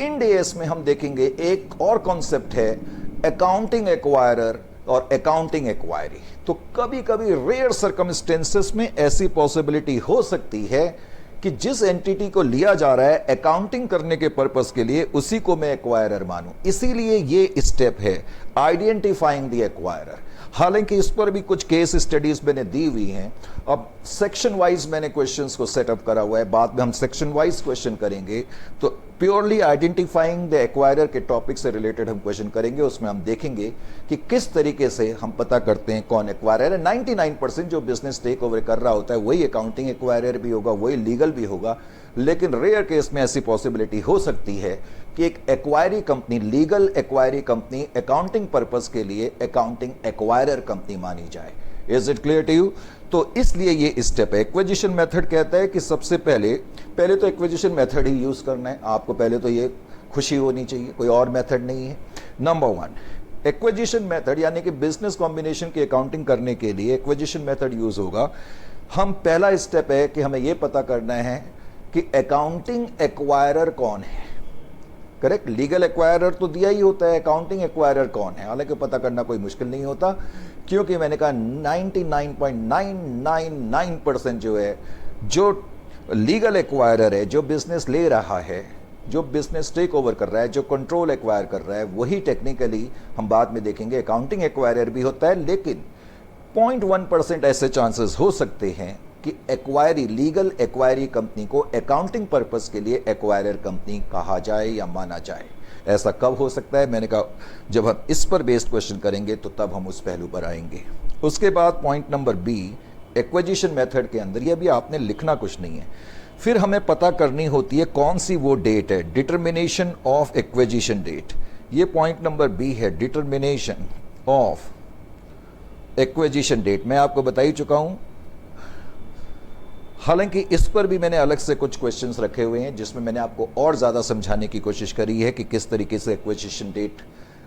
इंड एस में हम देखेंगे एक और कॉन्सेप्ट है, अकाउंटिंग एक्वायरर और अकाउंटिंग एक्वायरी। तो कभी कभी रेयर सर्कमस्टेंसेस में ऐसी पॉसिबिलिटी हो सकती है कि जिस एंटिटी को लिया जा रहा है अकाउंटिंग करने के पर्पस के लिए, उसी को मैं एक्वायरर मानूं। इसीलिए ये स्टेप है आइडेंटिफाइंग द एक्वायरर। हालांकि इस पर भी कुछ केस स्टडीज मैंने दी हुई हैं। अब सेक्शन वाइज मैंने क्वेश्चंस को सेटअप करा हुआ है, बाद में हम सेक्शन वाइज क्वेश्चन करेंगे। तो प्योरली आइडेंटिफाइंग द एक्वायरर के टॉपिक से रिलेटेड हम क्वेश्चन करेंगे। उसमें हम देखेंगे कि किस तरीके से हम पता करते हैं कौन एक्वायरर है। 99% जो बिजनेस टेक ओवर कर रहा होता है वही अकाउंटिंग एक्वायरर भी होगा, वही लीगल भी होगा, लेकिन रेयर केस में ऐसी पॉसिबिलिटी हो सकती है कि एक acquiree company, legal acquiree company, accounting purpose के लिए अकाउंटिंग एक्वायरर कंपनी मानी जाए। Is it clear to you? तो इसलिए ये स्टेप है। एक्विजिशन मेथड कहता है कि सबसे पहले तो एक्विजिशन मेथड ही यूज करना है आपको। पहले तो ये खुशी होनी चाहिए, कोई और मेथड नहीं है। नंबर 1 एक्विजिशन मेथड यानी कि बिजनेस कॉम्बिनेशन की अकाउंटिंग करने के लिए एक्विजिशन मेथड यूज होगा। हम पहला स्टेप है कि हमें यह पता करना है कि अकाउंटिंग एक्वायरर कौन है। करेक्ट, लीगल एक्वायरर तो दिया ही होता है, अकाउंटिंग एक्वायरर कौन है? हालांकि पता करना कोई मुश्किल नहीं होता, क्योंकि मैंने कहा 99.999% जो है, जो लीगल एक्वायरर है, जो बिजनेस ले रहा है, जो बिजनेस टेक ओवर कर रहा है, जो कंट्रोल एक्वायर कर रहा है, वही टेक्निकली हम बाद में देखेंगे अकाउंटिंग एक्वायरर भी होता है। लेकिन 0.1% ऐसे चांसेस हो सकते हैं कि एक्वायरी, लीगल एक्वायरी कंपनी को अकाउंटिंग पर्पस के लिए एक्वायरर कंपनी कहा जाए या माना जाए। ऐसा कब हो सकता है? मैंने कहा जब हम इस पर बेस्ड क्वेश्चन करेंगे तो तब हम उस पहलू पर आएंगे। उसके बाद point number B, acquisition method के अंदर, यह भी आपने लिखना कुछ नहीं है, फिर हमें पता करनी होती है कौन सी वो डेट है, डिटर्मिनेशन ऑफ एक्विजिशन डेट। ये पॉइंट नंबर बी है, डिटर्मिनेशन ऑफ एक्विजिशन डेट। मैं आपको बता ही चुका हूं, हालांकि इस पर भी मैंने अलग से कुछ क्वेश्चंस रखे हुए हैं जिसमें मैंने आपको और ज़्यादा समझाने की कोशिश करी है कि किस तरीके से एक्विजिशन डेट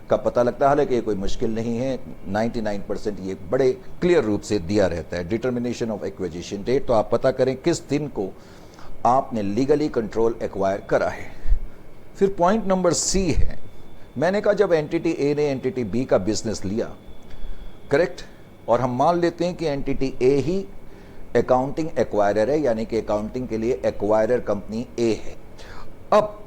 का पता लगता है। हालांकि ये कोई मुश्किल नहीं है, 99% ये बड़े क्लियर रूप से दिया रहता है। डिटर्मिनेशन ऑफ एक्विजिशन डेट, तो आप पता करें किस दिन को आपने लीगली कंट्रोल एक्वायर करा है। फिर पॉइंट नंबर सी है, मैंने कहा जब एंटिटी ए ने एंटिटी बी का बिजनेस लिया, करेक्ट, और हम मान लेते हैं कि एंटिटी ए ही अकाउंटिंग एक्वायरर है, यानी कि अकाउंटिंग के लिए एक्वायरर कंपनी ए है। अब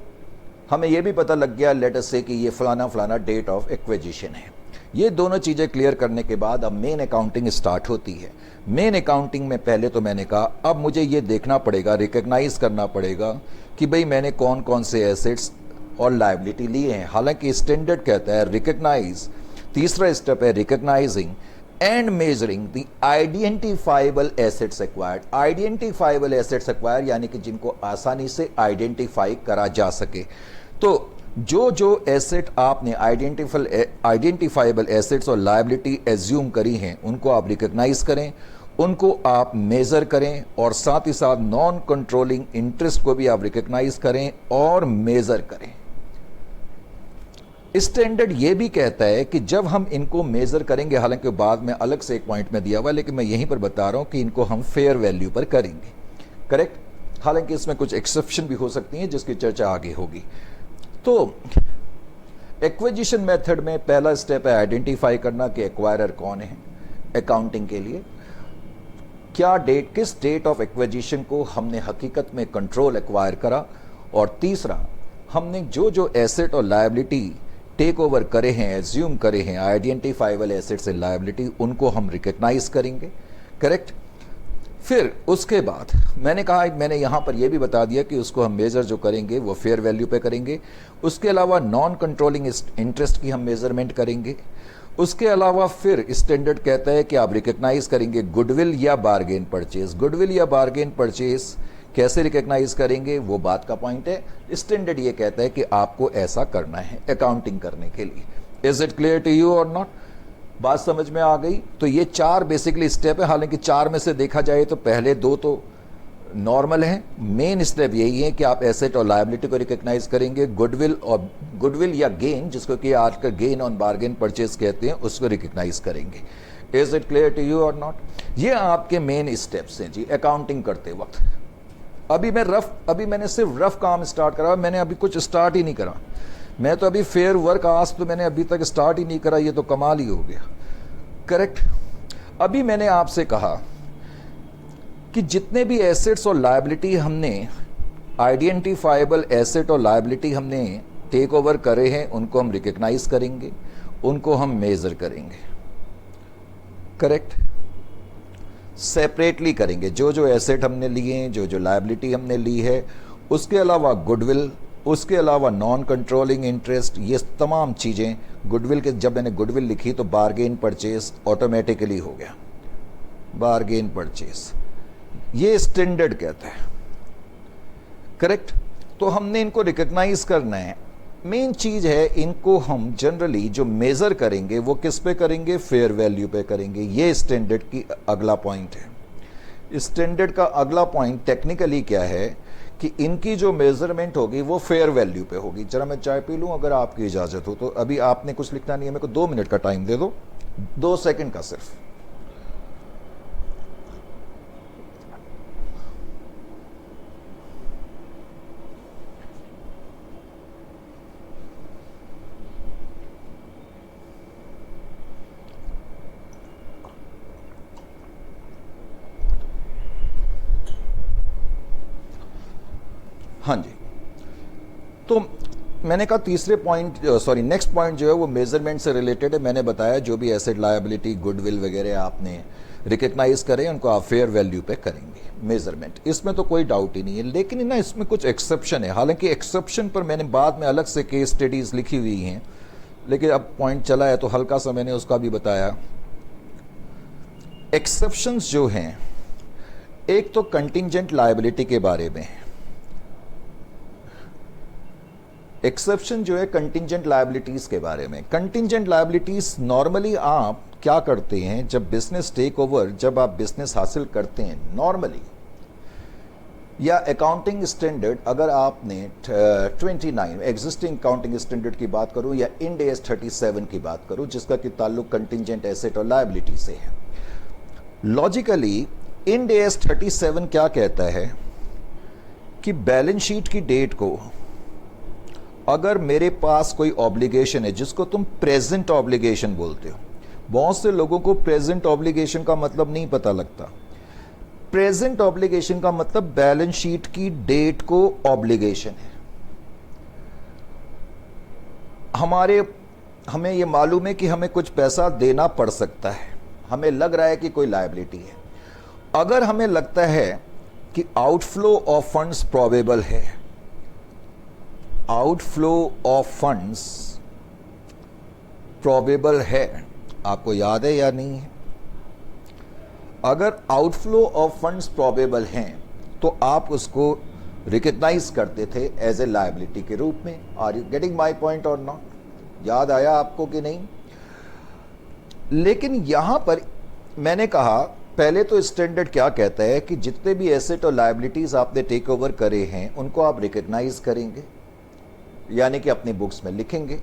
हमें यह भी पता लग गया, लेट अस से, कि ये फलाना फलाना डेट ऑफ एक्विजिशन है। ये दोनों चीजें क्लियर करने के बाद अब मेन अकाउंटिंग स्टार्ट होती है। मेन अकाउंटिंग में पहले तो मैंने कहा अब मुझे ये देखना पड़ेगा, रिकॉग्नाइज करना पड़ेगा कि भाई मैंने कौन कौन से एसेट्स और लायबिलिटी लिए हैं। हालांकि स्टैंडर्ड कहता है रिकॉग्नाइज, तीसरा स्टेप है recognising and measuring the identifiable assets acquired. Identifiable assets acquired यानी कि जिनको आसानी से आइडेंटिफाई करा जा सके। तो जो जो एसेट आपने आइडेंटिफाइबल एसेट्स और लायबिलिटी एज्यूम करी हैं उनको आप रिकॉग्नाइज करें, उनको आप मेजर करें, और साथ ही साथ नॉन कंट्रोलिंग इंटरेस्ट को भी आप रिकॉग्नाइज करें और मेजर करें। स्टैंडर्ड ये भी कहता है कि जब हम इनको मेजर करेंगे, हालांकि बाद में अलग से एक पॉइंट में दिया हुआ, लेकिन मैं यहीं पर बता रहा हूं कि इनको हम फेयर वैल्यू पर करेंगे, करेक्ट। हालांकि इसमें कुछ एक्सेप्शन भी हो सकती हैं जिसकी चर्चा आगे होगी। तो एक्विजिशन मेथड में पहला स्टेप है आइडेंटिफाई करना कि एक्वायरर कौन है अकाउंटिंग के लिए, क्या डेट, किस डेट ऑफ एक्विजिशन को हमने हकीकत में कंट्रोल एक्वायर करा, और तीसरा हमने जो जो एसेट और लायबिलिटी टेक ओवर करे हैं, एज्यूम करे हैं, आइडेंटिफाइबल एसेट्स एंड लायबिलिटी, उनको हम रिकॉग्नाइज करेंगे, करेक्ट। फिर उसके बाद मैंने कहा, मैंने यहां पर यह भी बता दिया कि उसको हम मेजर जो करेंगे वो फेयर वैल्यू पे करेंगे। उसके अलावा नॉन कंट्रोलिंग इंटरेस्ट की हम मेजरमेंट करेंगे। उसके अलावा फिर स्टैंडर्ड कहता है कि आप रिकॉग्नाइज करेंगे गुडविल या बारगेन परचेज। गुडविल या बारगेन परचेज कैसे रिकॉग्नाइज करेंगे वो बात का पॉइंट है। स्टैंडर्ड ये कहता है कि आपको ऐसा करना है अकाउंटिंग करने के लिए। Is it clear to you और नॉट? बात समझ में आ गई? तो ये चार बेसिकली स्टेप है। हालांकि चार में से देखा जाए तो पहले दो तो नॉर्मल है, मेन स्टेप यही है कि आप एसेट और लायबिलिटी को रिकॉग्नाइज करेंगे, गुडविल या गेन, जिसको कि आजकल गेन ऑन बारगेन परचेज कहते हैं, उसको रिकॉग्नाइज करेंगे। Is it clear to you और नॉट? ये आपके मेन स्टेप्स हैं जी अकाउंटिंग करते वक्त। अभी मैंने सिर्फ रफ काम स्टार्ट करा, मैंने अभी कुछ स्टार्ट ही नहीं करा। मैं तो अभी फेयर वर्क आज तो मैंने अभी तक स्टार्ट ही नहीं करा, ये तो कमाल ही हो गया, करेक्ट। अभी मैंने आपसे कहा कि जितने भी एसेट्स और लायबिलिटी हमने, आइडेंटिफाइबल एसेट और लायबिलिटी हमने टेक ओवर करे हैं, उनको हम रिकॉग्नाइज करेंगे, उनको हम मेजर करेंगे, करेक्ट। सेपरेटली करेंगे, जो जो एसेट हमने लिए हैं, जो जो लायबिलिटी हमने ली है, उसके अलावा गुडविल, उसके अलावा नॉन कंट्रोलिंग इंटरेस्ट, ये तमाम चीज़ें गुडविल के, जब मैंने गुडविल लिखी तो बारगेन परचेज ऑटोमेटिकली हो गया, बारगेन परचेज, ये स्टैंडर्ड कहता है, करेक्ट। तो हमने इनको रिकॉग्नाइज करना है। मेन चीज है, इनको हम जनरली जो मेजर करेंगे वो किस पे करेंगे? फेयर वैल्यू पे करेंगे। ये स्टैंडर्ड की अगला पॉइंट है। स्टैंडर्ड का अगला पॉइंट टेक्निकली क्या है कि इनकी जो मेजरमेंट होगी वो फेयर वैल्यू पे होगी। जरा मैं चाय पी लूं अगर आपकी इजाजत हो तो। अभी आपने कुछ लिखना नहीं है, मेरे को 2 मिनट का टाइम दे दो, 2 सेकंड का सिर्फ। हाँ जी, तो मैंने कहा तीसरे पॉइंट, नेक्स्ट पॉइंट जो है वो मेजरमेंट से रिलेटेड है। मैंने बताया जो भी एसेट, लायबिलिटी, गुडविल वगैरह आपने रिकग्नाइज करें, उनको आप फेयर वैल्यू पे करेंगे मेजरमेंट, इसमें तो कोई डाउट ही नहीं है। लेकिन ना इसमें कुछ एक्सेप्शन है, हालांकि एक्सेप्शन पर मैंने बाद में अलग से केस स्टडीज लिखी हुई हैं, लेकिन अब पॉइंट चला है तो हल्का सा मैंने उसका भी बताया। एक्सेप्शंस जो हैं, एक तो कंटिंजेंट लायबिलिटी के बारे में, एक्सेप्शन जो है कंटिंजेंट लायबिलिटीज के बारे में। कंटिंजेंट लायबिलिटीज नॉर्मली आप क्या करते हैं, जब बिजनेस टेक ओवर, जब आप बिजनेस हासिल करते हैं नॉर्मली, या अकाउंटिंग स्टैंडर्ड, अगर आपने 29 एग्जिस्टिंग अकाउंटिंग स्टैंडर्ड की बात करूं या इंड एस 37 की बात करूं, जिसका कि ताल्लुक कंटिंजेंट एसेट और लायबिलिटी से है। लॉजिकली इंड एस 37 क्या कहता है कि बैलेंस शीट की डेट को अगर मेरे पास कोई ऑब्लिगेशन है, जिसको तुम प्रेजेंट ऑब्लिगेशन बोलते हो, बहुत से लोगों को प्रेजेंट ऑब्लिगेशन का मतलब नहीं पता लगता। प्रेजेंट ऑब्लिगेशन का मतलब बैलेंस शीट की डेट को ऑब्लिगेशन है। हमें यह मालूम है कि हमें कुछ पैसा देना पड़ सकता है, हमें लग रहा है कि कोई लायबिलिटी है। अगर हमें लगता है कि आउटफ्लो ऑफ फंड्स प्रोबेबल है, आउटफ्लो ऑफ फंड्स प्रोबेबल है, आपको याद है या नहीं है? अगर आउटफ्लो ऑफ फंड्स प्रोबेबल हैं तो आप उसको रिकग्नाइज करते थे एज ए लायबिलिटी के रूप में। Are you getting my point और नॉट? याद आया आपको कि नहीं? लेकिन यहां पर मैंने कहा, पहले तो स्टैंडर्ड क्या कहता है कि जितने भी एसेट और लायबिलिटीज आपने टेक ओवर करे हैं उनको आप रिकग्नाइज करेंगे, यानी कि अपनी बुक्स में लिखेंगे।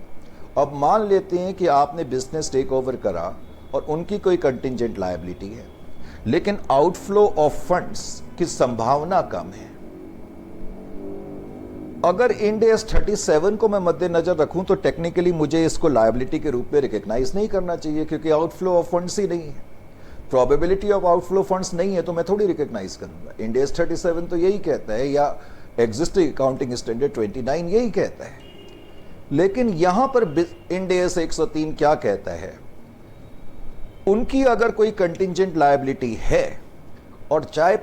अब मान लेते हैं कि आपने बिजनेस टेक ओवर करा और उनकी कोई कंटिंजेंट लायबिलिटी है, लेकिन आउटफ्लो ऑफ फंड्स की संभावना कम है। अगर इंड एस 37 को मैं मद्देनजर रखूं तो टेक्निकली मुझे इसको लायबिलिटी के रूप में रिकग्नाइज नहीं करना चाहिए, क्योंकि आउटफ्लो ऑफ फंड्स ही नहीं है, प्रोबेबिलिटी ऑफ आउटफ्लो फंड्स नहीं है, तो मैं थोड़ी रिकग्नाइज करूंगा। इंड एस 37 तो यही कहता है, या एग्जिस्टिंग अकाउंटिंग स्टैंडर्ड 29 यही कहता है। लेकिन यहां पर इंड एस 103 क्या कहता है, उनकी अगर कोई कंटिंजेंट लायबिलिटी है और चाहे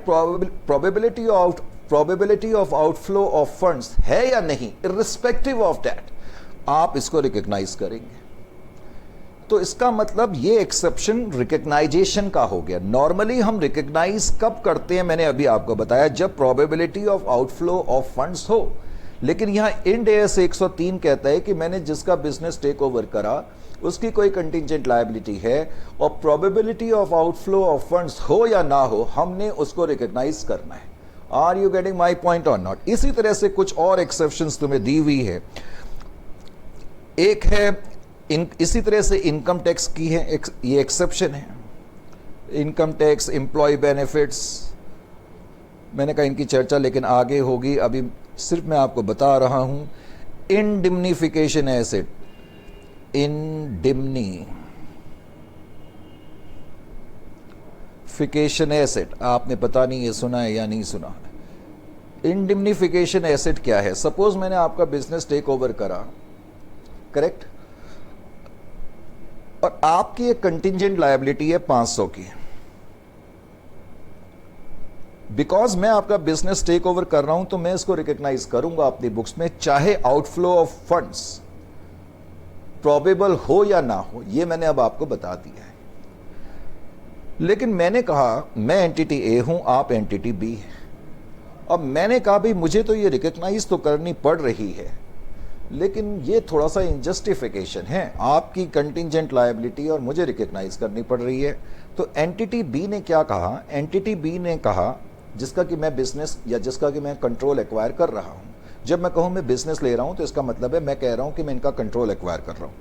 probability of outflow of funds है या नहीं, इर्रिस्पेक्टिव ऑफ दैट, आप इसको रिकग्नाइज करेंगे। तो इसका मतलब ये एक्सेप्शन रिकग्नाइजेशन का हो गया। नॉर्मली हम रिकग्नाइज कब करते हैं, मैंने अभी आपको बताया, जब probability of outflow of funds हो। लेकिन यहां इंड एस 103 कहता है कि मैंने जिसका बिजनेस टेक ओवर करा उसकी कोई कंटिंजेंट लायबिलिटी है और probability of outflow of funds हो या ना हो, हमने उसको रिकग्नाइज करना है। Are you getting my point और नॉट? इसी तरह से कुछ और एक्सेप्शंस तुम्हें दी हुई है। एक है इसी तरह से इनकम टैक्स की है, ये एक्सेप्शन है। इनकम टैक्स, एम्प्लॉय बेनिफिट्स, मैंने कहा इनकी चर्चा लेकिन आगे होगी, अभी सिर्फ मैं आपको बता रहा हूं। इंडिम्निफिकेशन एसेट, इंडिम्निफिकेशन एसेट, आपने पता नहीं ये सुना है या नहीं सुना। इंडिम्निफिकेशन एसेट क्या है? सपोज मैंने आपका बिजनेस टेक ओवर करा, करेक्ट, और आपकी एक कंटिंजेंट लायबिलिटी है 500 की। बिकॉज मैं आपका बिजनेस टेक ओवर कर रहा हूं तो मैं इसको रिकग्नाइज करूंगा अपनी बुक्स में, चाहे आउटफ्लो ऑफ फंड्स प्रोबेबल हो या ना हो, ये मैंने अब आपको बता दिया है। लेकिन मैंने कहा मैं एंटिटी ए हूं, आप एंटिटी बी हैं। अब मैंने कहा भाई मुझे तो ये रिकग्नाइज तो करनी पड़ रही है, लेकिन ये थोड़ा सा इनजस्टिफिकेशन है, आपकी कंटिंजेंट लायबिलिटी और मुझे रिकग्नाइज करनी पड़ रही है। तो एंटिटी बी ने क्या कहा? एंटिटी बी ने कहा, जिसका कि मैं बिजनेस या जिसका कि मैं कंट्रोल एक्वायर कर रहा हूं। जब मैं कहूं मैं बिजनेस ले रहा हूं तो इसका मतलब है मैं कह रहा हूं कि मैं इनका कंट्रोल एक्वायर कर रहा हूं।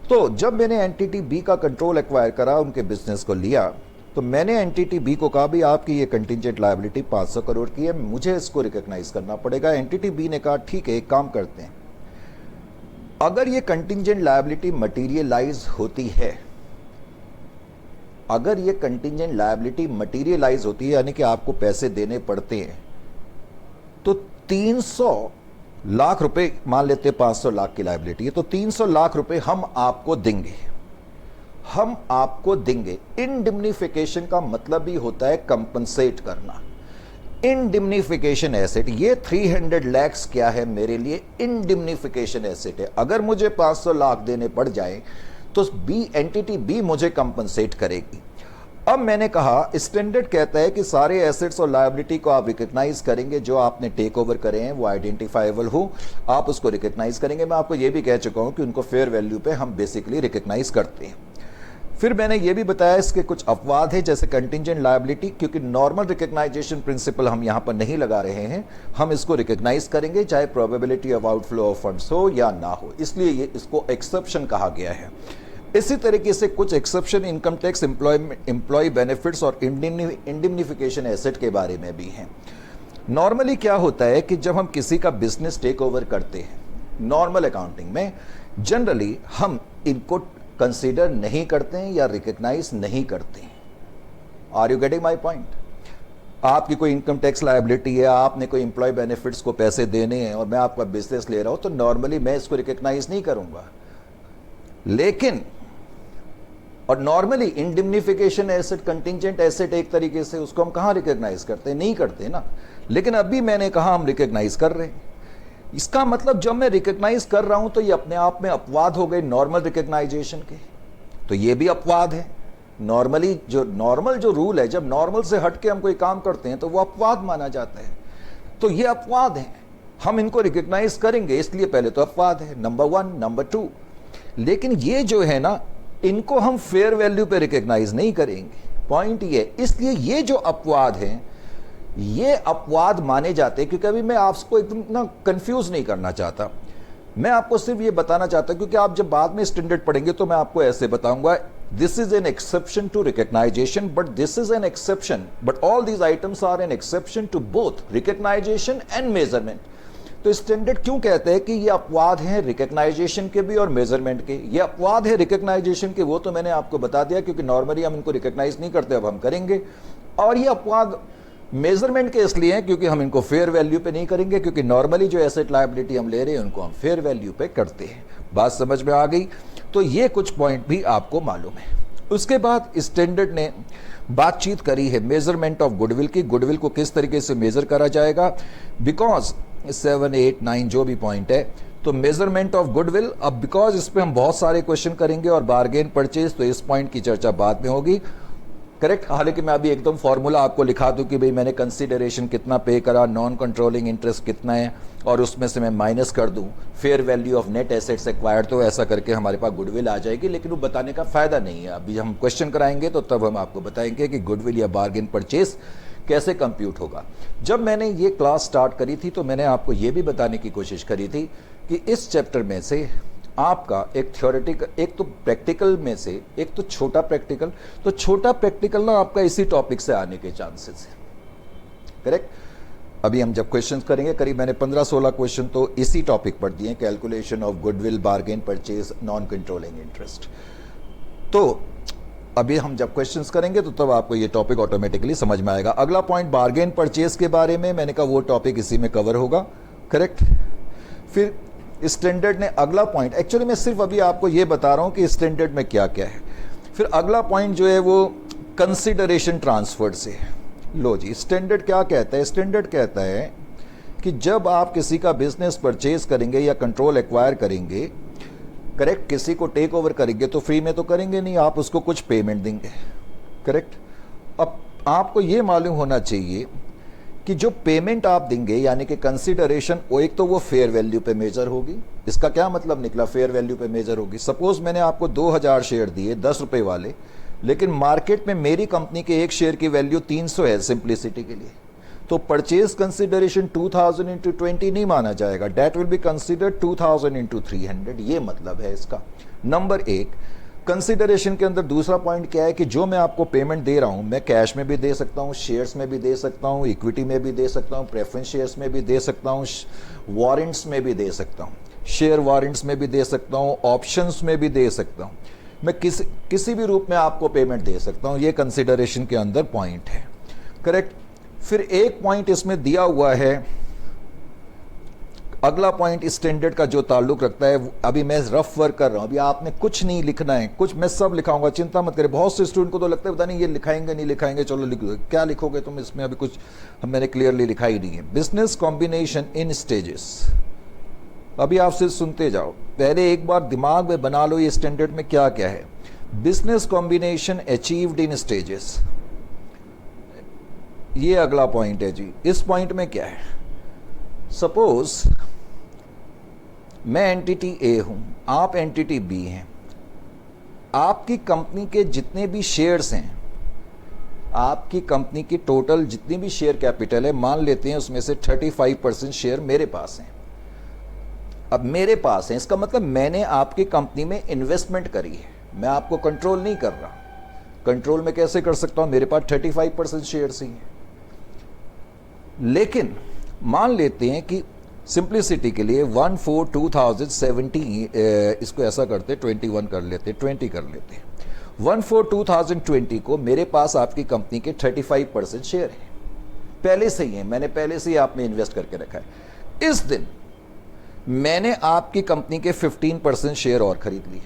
तो जब मैंने एंटिटी बी का कंट्रोल एक्वायर करा, उनके बिजनेस को लिया, तो मैंने एंटिटी बी को कहा भी आपकी ये कंटिंजेंट लायबिलिटी 500 करोड़ की है, मुझे इसको रिकग्नाइज करना पड़ेगा। एंटिटी बी ने कहा ठीक है, एक काम करते हैं, अगर ये कंटिंजेंट लायबिलिटी मटीरियलाइज होती है, अगर ये कंटिंजेंट लायबिलिटी मटीरियलाइज होती है, यानी कि आपको पैसे देने पड़ते हैं, तो 300 लाख रुपए, मान लेते 500 लाख की लायबिलिटी है, तो 300 लाख रुपए हम आपको देंगे। हम आपको देंगे। इंडिम्निफिकेशन का मतलब ही होता है कंपनसेट करना। इंडिम्निफिकेशन एसेट, ये 300 लैक्स क्या है मेरे लिए? इंडिम्निफिकेशन एसेट है। अगर मुझे 500 लाख देने पड़ जाए तो बी एंटिटी बी मुझे कंपनसेट करेगी। अब मैंने कहा स्टैंडर्ड कहता है कि सारे एसेट्स और लायबिलिटी को आप रिकग्नाइज करेंगे, जो आपने टेक ओवर करे हैं वो आइडेंटिफाइबल हो, आप उसको रिकग्नाइज करेंगे। मैं आपको ये भी कह चुका हूं कि उनको फेयर वैल्यू पे हम बेसिकली रिकग्नाइज करते हैं। फिर मैंने ये भी बताया इसके कुछ अपवाद है, जैसे कंटिंजेंट लायबिलिटी, क्योंकि नॉर्मल रिकग्नाइजेशन प्रिंसिपल हम यहां पर नहीं लगा रहे हैं, हम इसको रिकग्नाइज करेंगे चाहे probability of outflow of funds हो या ना हो, इसलिए ये इसको एक्सेप्शन कहा गया है। इसी तरीके से कुछ exception income tax, employee benefits और इंडिम्निफिकेशन एसेट के बारे में भी हैं। नॉर्मली क्या होता है कि जब हम किसी का बिजनेस टेक ओवर करते हैं, नॉर्मल अकाउंटिंग में जनरली हम इनको कंसीडर नहीं करते हैं या रिकग्नाइज नहीं करते हैं। Are you getting my point? आपकी कोई इनकम टैक्स लायबिलिटी है, आपने कोई एम्प्लॉय बेनिफिट्स को पैसे देने हैं और मैं आपका बिजनेस ले रहा हूं, तो नॉर्मली मैं इसको रिकग्नाइज नहीं करूंगा। लेकिन और नॉर्मली इंडिम्निफिकेशन एसेट, कंटिंजेंट एसेट, एक तरीके से उसको हम कहां रिकग्नाइज करते हैं? नहीं करते ना। लेकिन अभी मैंने कहा हम रिकग्नाइज कर रहे हैं। इसका मतलब जब मैं रिकग्नाइज कर रहा हूं तो ये अपने आप में अपवाद हो गए नॉर्मल रिकग्नाइजेशन के, तो ये भी अपवाद है। नॉर्मली जो रूल है, जब नॉर्मल से हट के हम कोई काम करते हैं तो वो अपवाद माना जाता है। तो ये अपवाद है, हम इनको रिकग्नाइज करेंगे, इसलिए पहले तो अपवाद है, नंबर 1। नंबर 2, लेकिन ये जो है ना, इनको हम फेयर वैल्यू पे रिकग्नाइज नहीं करेंगे। पॉइंट ये, इसलिए ये जो अपवाद हैं ये अपवाद माने जाते हैं, क्योंकि अभी मैं आपको एकदम ना कंफ्यूज नहीं करना चाहता, मैं आपको सिर्फ ये बताना चाहता हूं, क्योंकि आप जब बाद में स्टैंडर्ड पढ़ेंगे तो मैं आपको ऐसे बताऊंगा, this is an exception to recognization, but this is an exception, but all these items are an exception to both recognization and measurement. तो स्टैंडर्ड क्यों कहते हैं कि ये अपवाद हैं रिकग्नाइजेशन के भी और मेजरमेंट के? ये अपवाद है रिकग्नाइजेशन के, वो तो मैंने आपको बता दिया, क्योंकि नॉर्मली हम इनको रिकग्नाइज नहीं करते, अब हम करेंगे। और ये अपवाद मेजरमेंट के इसलिए हैं क्योंकि हम इनको फेयर वैल्यू पे नहीं करेंगे, क्योंकि नॉर्मली जो एसेट लायबिलिटी हम ले रहे हैं उनको हम फेयर वैल्यू पे करते हैं। बात समझ में आ गई? तो ये कुछ पॉइंट भी आपको मालूम है। उसके बाद स्टैंडर्ड ने बातचीत करी है मेजरमेंट ऑफ गुडविल की, गुडविल को किस तरीके से मेजर करा जाएगा, बिकॉज 7, 8, 9 जो भी पॉइंट है, तो मेजरमेंट ऑफ गुडविल। अब बिकॉज इस पे हम बहुत सारे क्वेश्चन करेंगे और बार्गेन परचेज, तो इस पॉइंट की चर्चा बाद में होगी। करेक्ट। हालांकि मैं अभी एकदम फॉर्मूला आपको लिखा दूं कि भाई मैंने कंसीडरेशन कितना पे करा, नॉन कंट्रोलिंग इंटरेस्ट कितना है, और उसमें से मैं माइनस कर दूं fair value of net assets acquired, तो ऐसा करके हमारे पास गुडविल आ जाएगी। लेकिन वो बताने का फायदा नहीं है, अभी हम क्वेश्चन कराएंगे तो तब हम आपको बताएंगे कि गुडविल या बार्गेन परचेज कैसे कंप्यूट होगा। जब मैंने ये क्लास स्टार्ट करी थी तो मैंने आपको ये भी बताने की कोशिश करी थी कि इस चैप्टर में से आपका एक थ्योरेटिकल, एक तो प्रैक्टिकल में से, एक तो छोटा प्रैक्टिकल, तो छोटा प्रैक्टिकल ना आपका इसी टॉपिक से आने के चांसेस है। करेक्ट। अभी हम जब क्वेश्चंस करेंगे, करीब मैंने 15-16 क्वेश्चन तो इसी टॉपिक पर दिए, calculation of goodwill, bargain purchase, non controlling interest. तो अभी हम जब क्वेश्चंस करेंगे तो तब आपको ये टॉपिक ऑटोमेटिकली समझ में आएगा। अगला पॉइंट बार्गेन परचेज के बारे में, मैंने कहा वो टॉपिक इसी में कवर होगा। करेक्ट। फिर स्टैंडर्ड ने अगला पॉइंट, एक्चुअली मैं सिर्फ अभी आपको ये बता रहा हूं कि स्टैंडर्ड में क्या क्या है। फिर अगला पॉइंट जो है वो कंसिडरेशन ट्रांसफर से। लो जी, स्टैंडर्ड क्या कहता है? स्टैंडर्ड कहता है कि जब आप किसी का बिजनेस परचेज करेंगे या कंट्रोल एक्वायर करेंगे, करेक्ट, किसी को टेक ओवर करेंगे तो फ्री में तो करेंगे नहीं, आप उसको कुछ पेमेंट देंगे। करेक्ट। अब आपको ये मालूम होना चाहिए कि जो पेमेंट आप देंगे यानी कि कंसीडरेशन, वो एक तो वो फेयर वैल्यू पे मेजर होगी। इसका क्या मतलब निकला? फेयर वैल्यू पे मेजर होगी। सपोज मैंने आपको 2000 शेयर दिए 10 रुपए वाले, लेकिन मार्केट में मेरी कंपनी के एक शेयर की वैल्यू 300 है सिंप्लिसिटी के लिए, तो परचेज कंसीडरेशन 2000 इंटू 20 नहीं माना जाएगा, date will be considered 2000 into 300। ये मतलब है इसका। नंबर 1 कंसिडरेशन के अंदर दूसरा पॉइंट क्या है कि जो मैं आपको पेमेंट दे रहा हूं, मैं कैश में भी दे सकता हूं, शेयर्स में भी दे सकता हूं, इक्विटी में भी दे सकता हूं, प्रेफरेंस शेयर्स में भी दे सकता हूं, वारंट्स में भी दे सकता हूं, शेयर वारंट्स में भी दे सकता हूं, ऑप्शंस में भी दे सकता हूं, मैं किसी भी रूप में आपको पेमेंट दे सकता हूं। ये कंसिडरेशन के अंदर पॉइंट है। करेक्ट। फिर एक पॉइंट इसमें दिया हुआ है अगला पॉइंट स्टैंडर्ड का जो ताल्लुक रखता है, अभी मैं रफ वर्क कर रहा हूं, अभी आपने कुछ नहीं लिखना है, कुछ मैं सब लिखाऊंगा, चिंता मत करें। बहुत से स्टूडेंट को तो लगता है पता नहीं ये लिखाएंगे नहीं लिखाएंगे, चलो लिख दो। क्या लिखोगे तुम इसमें, अभी कुछ मैंने क्लियरली लिखा ही नहीं है। बिजनेस कॉम्बिनेशन इन स्टेजेस, अभी आप सिर्फ सुनते जाओ, पहले एक बार दिमाग में बना लो ये स्टैंडर्ड में क्या क्या है। Business combination achieved in stages, ये अगला पॉइंट है जी। इस पॉइंट में क्या है, सपोज मैं एंटिटी ए हूं, आप एंटिटी बी हैं, आपकी कंपनी के जितने भी शेयर्स हैं, आपकी कंपनी की टोटल जितनी भी शेयर कैपिटल है, मान लेते हैं उसमें से 35% शेयर मेरे पास हैं। अब मेरे पास है, इसका मतलब मैंने आपकी कंपनी में इन्वेस्टमेंट करी है, मैं आपको कंट्रोल नहीं कर रहा। कंट्रोल में कैसे कर सकता हूं, मेरे पास 35% शेयर्स ही हैं। लेकिन मान लेते हैं कि सिंप्लिसिटी के लिए 1/4/2017, इसको ऐसा करते 21 कर लेते, 20 कर लेते। 1/4/2020 को मेरे पास आपकी कंपनी के 35% शेयर है, पहले से ही है, मैंने पहले से ही आप में इन्वेस्ट करके रखा है। इस दिन मैंने आपकी कंपनी के 15% शेयर और खरीद लिए,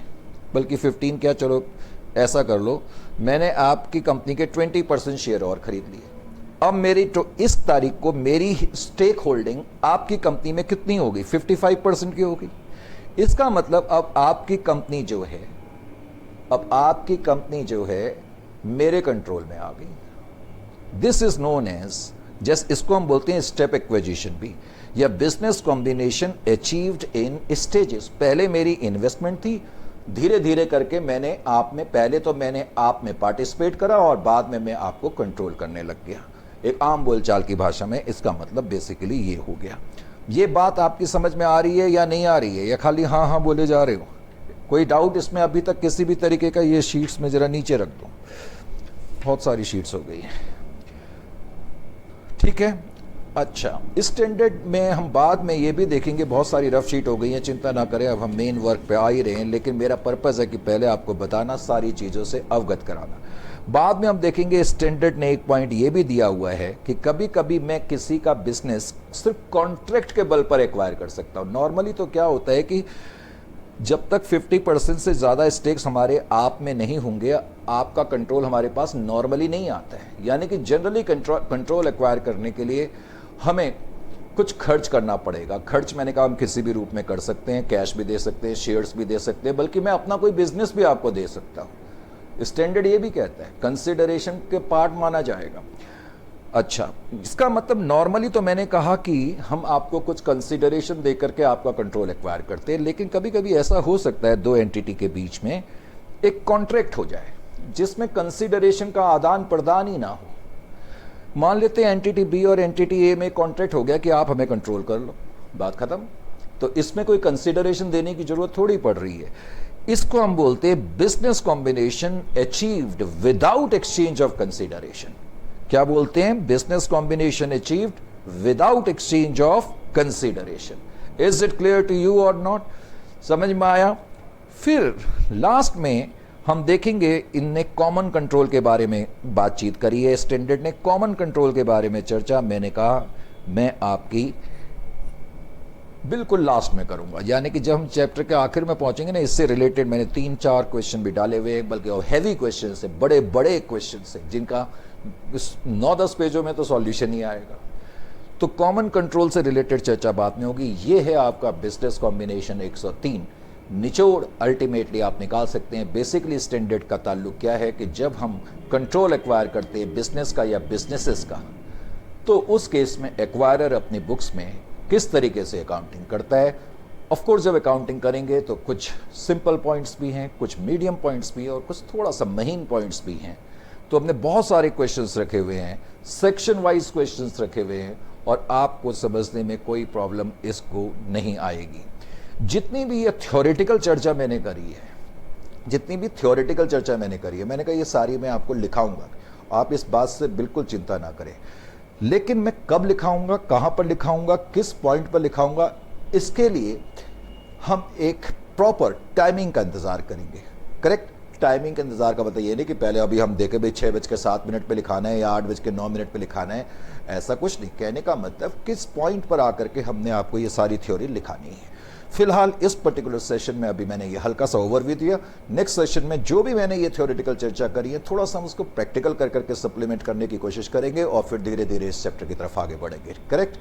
बल्कि 15 क्या, चलो ऐसा कर लो, मैंने आपकी कंपनी के 20% शेयर और खरीद लिए। अब मेरी तो इस तारीख को मेरी स्टेक होल्डिंग आपकी कंपनी में कितनी होगी, 55% की होगी। इसका मतलब अब आपकी कंपनी जो है, अब आपकी कंपनी जो है मेरे कंट्रोल में आ गई। This is known as, just इसको हम बोलते हैं स्टेप एक्विजिशन भी, या business combination achieved in stages. पहले मेरी इन्वेस्टमेंट थी, धीरे धीरे करके मैंने आप में, पहले तो मैंने आप में पार्टिसिपेट करा और बाद में मैं आपको कंट्रोल करने लग गया। एक आम बोलचाल की भाषा में इसका मतलब बेसिकली ये हो गया। ये बात आपकी समझ में आ रही है या नहीं आ रही है, या खाली हाँ हाँ बोले जा रहे हो? कोई डाउट इसमें अभी तक किसी भी तरीके का? ये शीट्स में जरा नीचे रख दो, बहुत सारी शीट्स हो गई हैं, ठीक है। अच्छा, स्टैंडर्ड में हम बाद में ये भी देखेंगे, बहुत सारी रफ शीट हो गई है, चिंता ना करें, अब हम मेन वर्क पे आ ही रहे हैं। लेकिन मेरा पर्पज़ है कि पहले आपको बताना, सारी चीज़ों से अवगत कराना। बाद में हम देखेंगे स्टैंडर्ड ने एक पॉइंट ये भी दिया हुआ है कि कभी कभी मैं किसी का बिजनेस सिर्फ कॉन्ट्रैक्ट के बल पर एक्वायर कर सकता हूँ। नॉर्मली तो क्या होता है कि जब तक 50% से ज़्यादा स्टेक्स हमारे आप में नहीं होंगे, आपका कंट्रोल हमारे पास नॉर्मली नहीं आता है। यानी कि जनरली कंट्रोल एक्वायर करने के लिए हमें कुछ खर्च करना पड़ेगा। खर्च मैंने कहा हम किसी भी रूप में कर सकते हैं, कैश भी दे सकते हैं, शेयर्स भी दे सकते हैं, बल्कि मैं अपना कोई बिजनेस भी आपको दे सकता हूँ। स्टैंडर्ड ये भी कहता है कंसिडरेशन के पार्ट माना जाएगा। अच्छा, इसका मतलब नॉर्मली तो मैंने कहा कि हम आपको कुछ कंसिडरेशन दे करके आपका कंट्रोल एक्वायर करते हैं, लेकिन कभी कभी ऐसा हो सकता है दो एंटिटी के बीच में एक कॉन्ट्रैक्ट हो जाए जिसमें कंसिडरेशन का आदान प्रदान ही ना हो। मान लेते हैं एंटिटी बी और एंटिटी ए में कॉन्ट्रैक्ट हो गया कि आप हमें कंट्रोल कर लो, बात खत्म। तो इसमें कोई कंसिडरेशन देने की जरूरत थोड़ी पड़ रही है। इसको हम बोलते हैं business combination achieved without exchange of consideration. क्या बोलते हैं? Business combination achieved without exchange of consideration. Is it clear to you और नॉट? समझ में आया? फिर लास्ट में हम देखेंगे, इनने कॉमन कंट्रोल के बारे में बातचीत करी है, स्टैंडर्ड ने कॉमन कंट्रोल के बारे में चर्चा मैंने कहा मैं आपकी बिल्कुल लास्ट में करूंगा। यानी कि जब हम चैप्टर के आखिर में पहुंचेंगे ना, इससे रिलेटेड मैंने 3-4 क्वेश्चन भी डाले हुए हैं, बल्कि हैवी क्वेश्चन से, बड़े बड़े क्वेश्चन से, जिनका 9-10 पेजों में तो सॉल्यूशन ही आएगा। तो कॉमन कंट्रोल से रिलेटेड चर्चा बाद में होगी। ये है आपका बिजनेस कॉम्बिनेशन 103। निचोड़ अल्टीमेटली आप निकाल सकते हैं। बेसिकली स्टैंडर्ड का ताल्लुक क्या है कि जब हम कंट्रोल एक्वायर करते हैं बिजनेस का या बिजनेसेस का, तो उस केस में एक्वायरर अपनी बुक्स में किस तरीके से अकाउंटिंग करता है। ऑफ कोर्स जब अकाउंटिंग करेंगे तो कुछ सिंपल पॉइंट्स भी हैं, कुछ मीडियम पॉइंट्स भी हैं और कुछ थोड़ा सा महीन पॉइंट्स भी हैं। तो हमने बहुत सारे क्वेश्चंस रखे हुए हैं, सेक्शन वाइज क्वेश्चंस रखे हुए हैं, और आपको समझने में कोई प्रॉब्लम इसको नहीं आएगी। जितनी भी ये थ्योरेटिकल चर्चा मैंने करी है, मैंने कहा ये सारी मैं आपको लिखाऊंगा, आप इस बात से बिल्कुल चिंता ना करें। लेकिन मैं कब लिखाऊंगा, कहां पर लिखाऊंगा, किस पॉइंट पर लिखाऊंगा, इसके लिए हम एक प्रॉपर टाइमिंग का इंतजार करेंगे। करेक्ट टाइमिंग के इंतजार का मतलब ये नहीं कि पहले अभी हम देखें भाई 6:07 पे लिखाना है या 8:09 पे लिखाना है, ऐसा कुछ नहीं। कहने का मतलब किस पॉइंट पर आकर के हमने आपको ये सारी थ्योरी लिखानी है। फिलहाल इस पर्टिकुलर सेशन में अभी मैंने ये हल्का सा ओवरव्यू दिया। नेक्स्ट सेशन में जो भी मैंने ये थ्योरेटिकल चर्चा करी है, थोड़ा सा हम उसको प्रैक्टिकल कर करके सप्लीमेंट करने की कोशिश करेंगे और फिर धीरे धीरे इस चैप्टर की तरफ आगे बढ़ेंगे। Correct?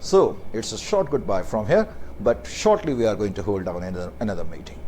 So it's a short goodbye from here, but shortly we are going to hold down another meeting.